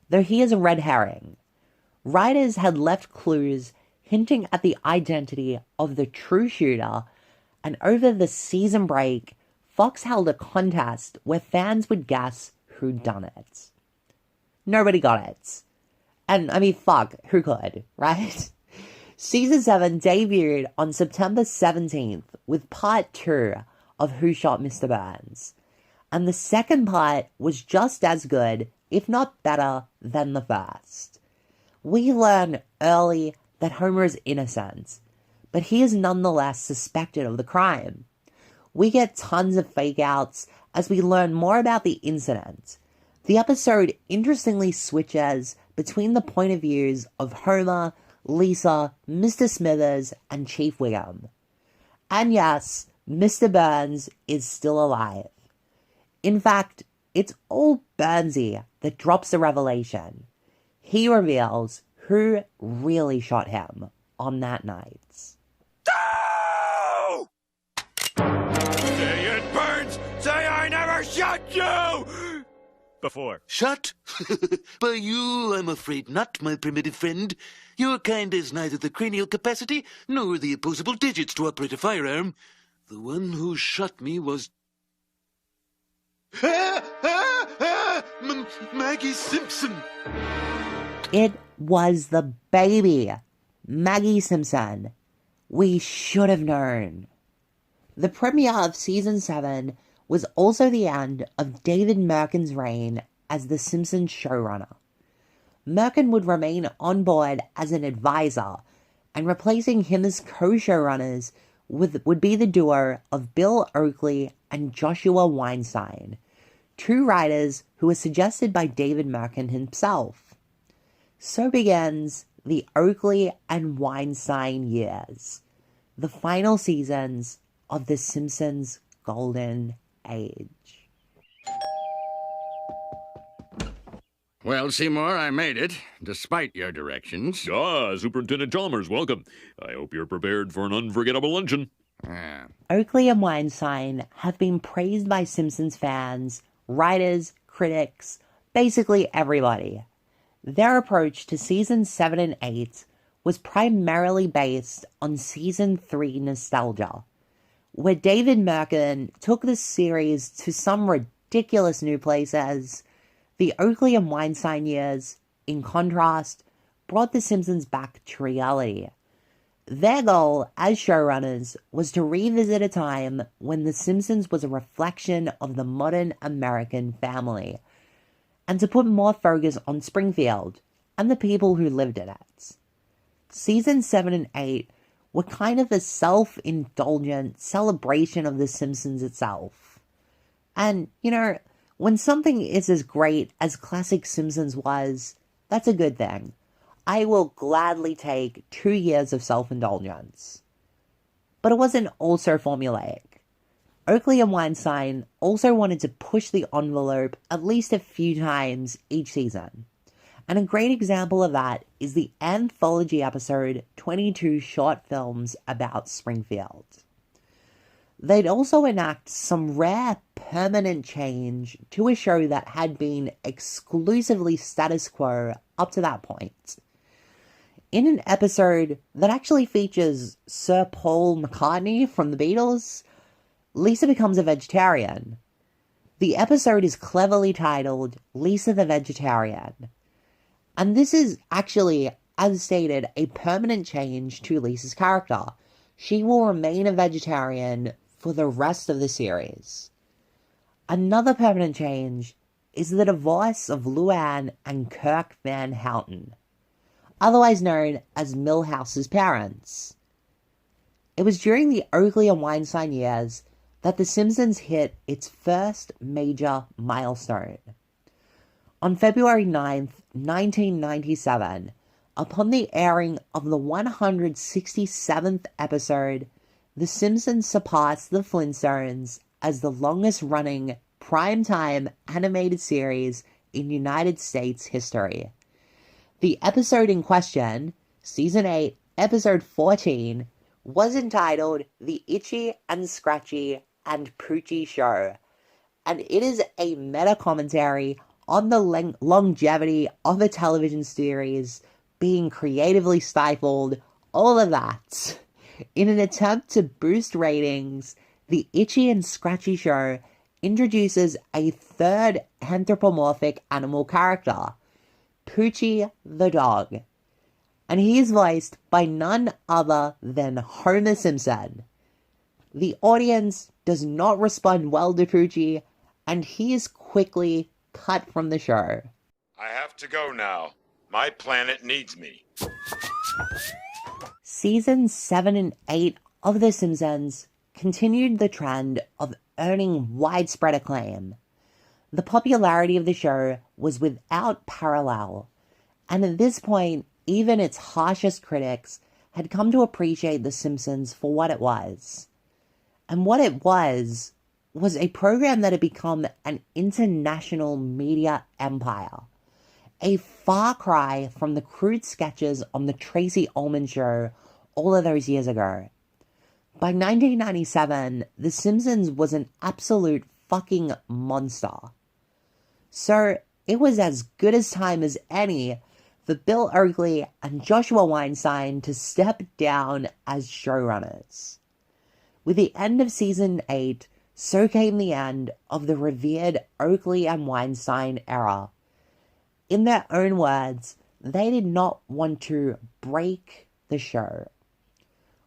though he is a red herring. Writers had left clues hinting at the identity of the true shooter, and over the season break, Fox held a contest where fans would guess who done it. Nobody got it. And, I mean, fuck, who could, right? Season 7 debuted on September 17th with Part 2 of Who Shot Mr. Burns. And the second part was just as good, if not better, than the first. We learn early that Homer is innocent, but he is nonetheless suspected of the crime. We get tons of fake-outs as we learn more about the incident. The episode interestingly switches between the point of views of Homer, Lisa, Mr. Smithers, and Chief Wiggum. And yes, Mr. Burns is still alive. In fact, it's all Burnsy that drops the revelation. He reveals who really shot him on that night. No! Say it, Burns! Say I never shot you! Before. Shot? By you, I'm afraid not, my primitive friend. Your kind has neither the cranial capacity nor the opposable digits to operate a firearm. The one who shot me was... Maggie Simpson! It was the baby, Maggie Simpson. We should have known. The premiere of Season 7 was also the end of David Merkin's reign as The Simpsons showrunner. Merkin would remain on board as an advisor, and replacing him as co-showrunners would be the duo of Bill Oakley and Joshua Weinstein, two writers who were suggested by David Merkin himself. So begins the Oakley and Weinstein years, the final seasons of The Simpsons' golden age. Well, Seymour, I made it, despite your directions. Ah, Superintendent Chalmers, welcome. I hope you're prepared for an unforgettable luncheon. Oakley and Weinstein have been praised by Simpsons fans, writers, critics, basically everybody. Their approach to Seasons 7 and 8 was primarily based on Season 3 nostalgia, where David Merkin took the series to some ridiculous new places. The Oakley and Weinstein years, in contrast, brought The Simpsons back to reality. Their goal as showrunners was to revisit a time when The Simpsons was a reflection of the modern American family, and to put more focus on Springfield and the people who lived in it. Seasons 7 and 8 were kind of a self-indulgent celebration of The Simpsons itself. And, you know, when something is as great as classic Simpsons was, that's a good thing. I will gladly take 2 years of self-indulgence. But it wasn't also formulaic. Oakley and Weinstein also wanted to push the envelope at least a few times each season. And a great example of that is the anthology episode 22 Short Films About Springfield. They'd also enact some rare permanent change to a show that had been exclusively status quo up to that point. In an episode that actually features Sir Paul McCartney from the Beatles, Lisa becomes a vegetarian. The episode is cleverly titled Lisa the Vegetarian. And this is actually, as stated, a permanent change to Lisa's character. She will remain a vegetarian for the rest of the series. Another permanent change is the divorce of Luann and Kirk Van Houten, otherwise known as Milhouse's parents. It was during the Oakley and Weinstein years that The Simpsons hit its first major milestone. On February 9th, 1997, upon the airing of the 167th episode, The Simpsons surpassed The Flintstones as the longest-running primetime animated series in United States history. The episode in question, Season 8, Episode 14, was entitled The Itchy and Scratchy and Poochie Show, and it is a meta-commentary on the longevity of a television series being creatively stifled, all of that. In an attempt to boost ratings, The Itchy and Scratchy Show introduces a third anthropomorphic animal character, Poochie the dog, and he is voiced by none other than Homer Simpson. The audience does not respond well to Poochie, and he is quickly cut from the show. I have to go now. My planet needs me. Seasons 7 and 8 of The Simpsons continued the trend of earning widespread acclaim. The popularity of the show was without parallel, and at this point, even its harshest critics had come to appreciate The Simpsons for what it was. And what it was a program that had become an international media empire. A far cry from the crude sketches on the Tracy Ullman Show all of those years ago. By 1997, The Simpsons was an absolute fucking monster. So, it was as good a time as any for Bill Oakley and Joshua Weinstein to step down as showrunners. With the end of Season 8, so came the end of the revered Oakley and Weinstein era. In their own words, they did not want to break the show.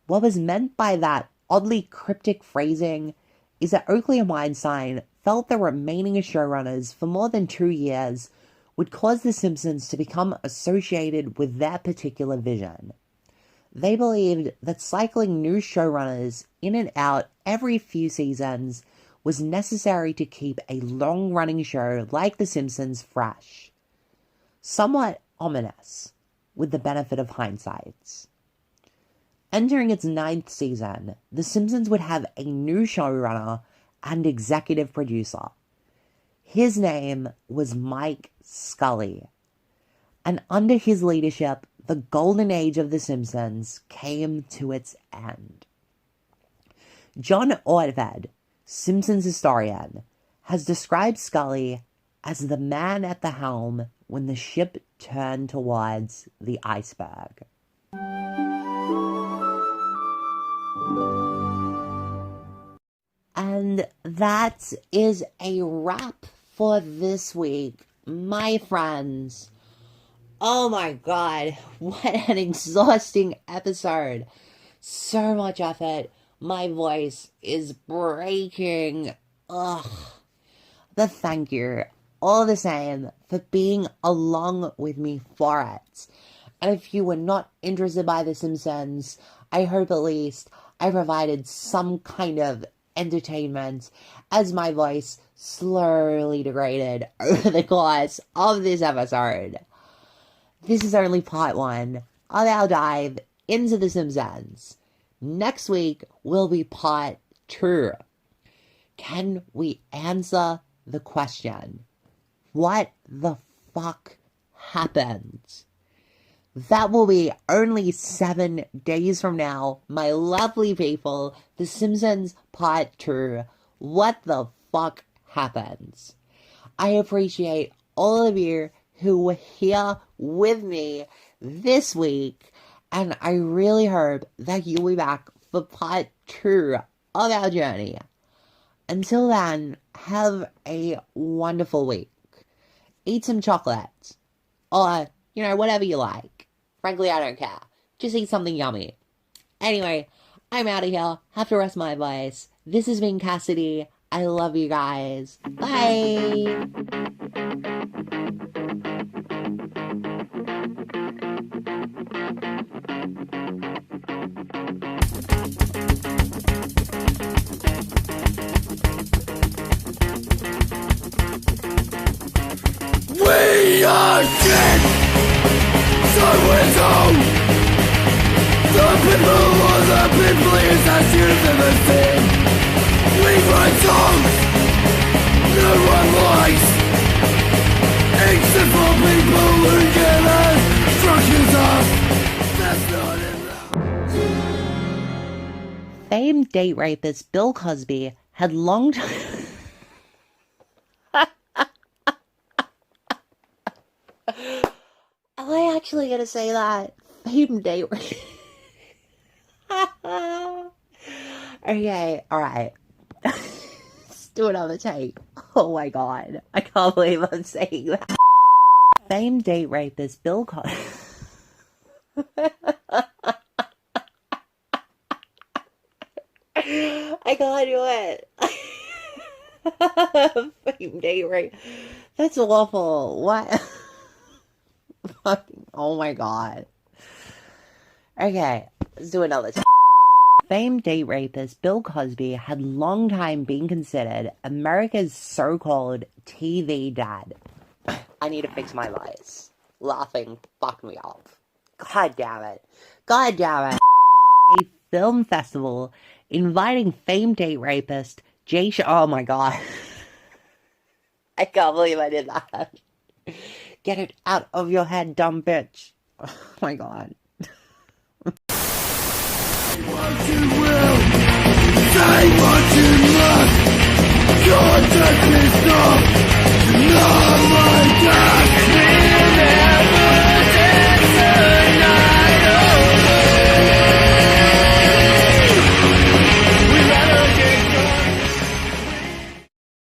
What was meant by that oddly cryptic phrasing is that Oakley and Weinstein felt the remaining showrunners for more than 2 years would cause The Simpsons to become associated with their particular vision. They believed that cycling new showrunners in and out every few seasons was necessary to keep a long-running show like The Simpsons fresh. Somewhat ominous, with the benefit of hindsight. Entering its 9th season, The Simpsons would have a new showrunner and executive producer. His name was Mike Scully, and under his leadership, the golden age of The Simpsons came to its end. John Ortved, Simpsons historian, has described Scully as the man at the helm when the ship turned towards the iceberg. And that is a wrap for this week, my friends. Oh my god, what an exhausting episode. So much effort. My voice is breaking. Ugh. But thank you, all the same, for being along with me for it. And if you were not interested by The Simpsons, I hope at least I provided some kind of entertainment as my voice slowly degraded over the course of this episode. This is only part 1 of our dive into The Simpsons. Next week will be part 2. Can we answer the question, what the fuck happened? That will be only 7 days from now, my lovely people. The Simpsons part 2. What the fuck happens? I appreciate all of you who were here with me this week, and I really hope that you'll be back for part 2 of our journey. Until then, have a wonderful week. Eat some chocolate. Or, whatever you like. Frankly, I don't care. Just eat something yummy. Anyway, I'm out of here. Have to rest my voice. This has been Cassidy. I love you guys. Bye! We are shit! So it's home! The people of the people is as you've ever seen. We write songs no one likes, except for people who get us structures off. That's not enough. Famed date rapist Bill Cosby had long time... Am I actually gonna say that? Famed date rapist... Okay, alright. Let's do another take. Oh my god. I can't believe I'm saying that. Famed date rapist Bill Cosby... I can't do it. Famed date rape. That's awful. What? Oh my god. Okay, let's do another time. Famed date rapist Bill Cosby had long time been considered America's so-called TV dad. I need to fix my voice. Laughing fucked me off. God damn it. God damn it. A film festival inviting famed date rapist oh my god. I can't believe I did that. Get it out of your head, dumb bitch. Oh my god. What you will, say what you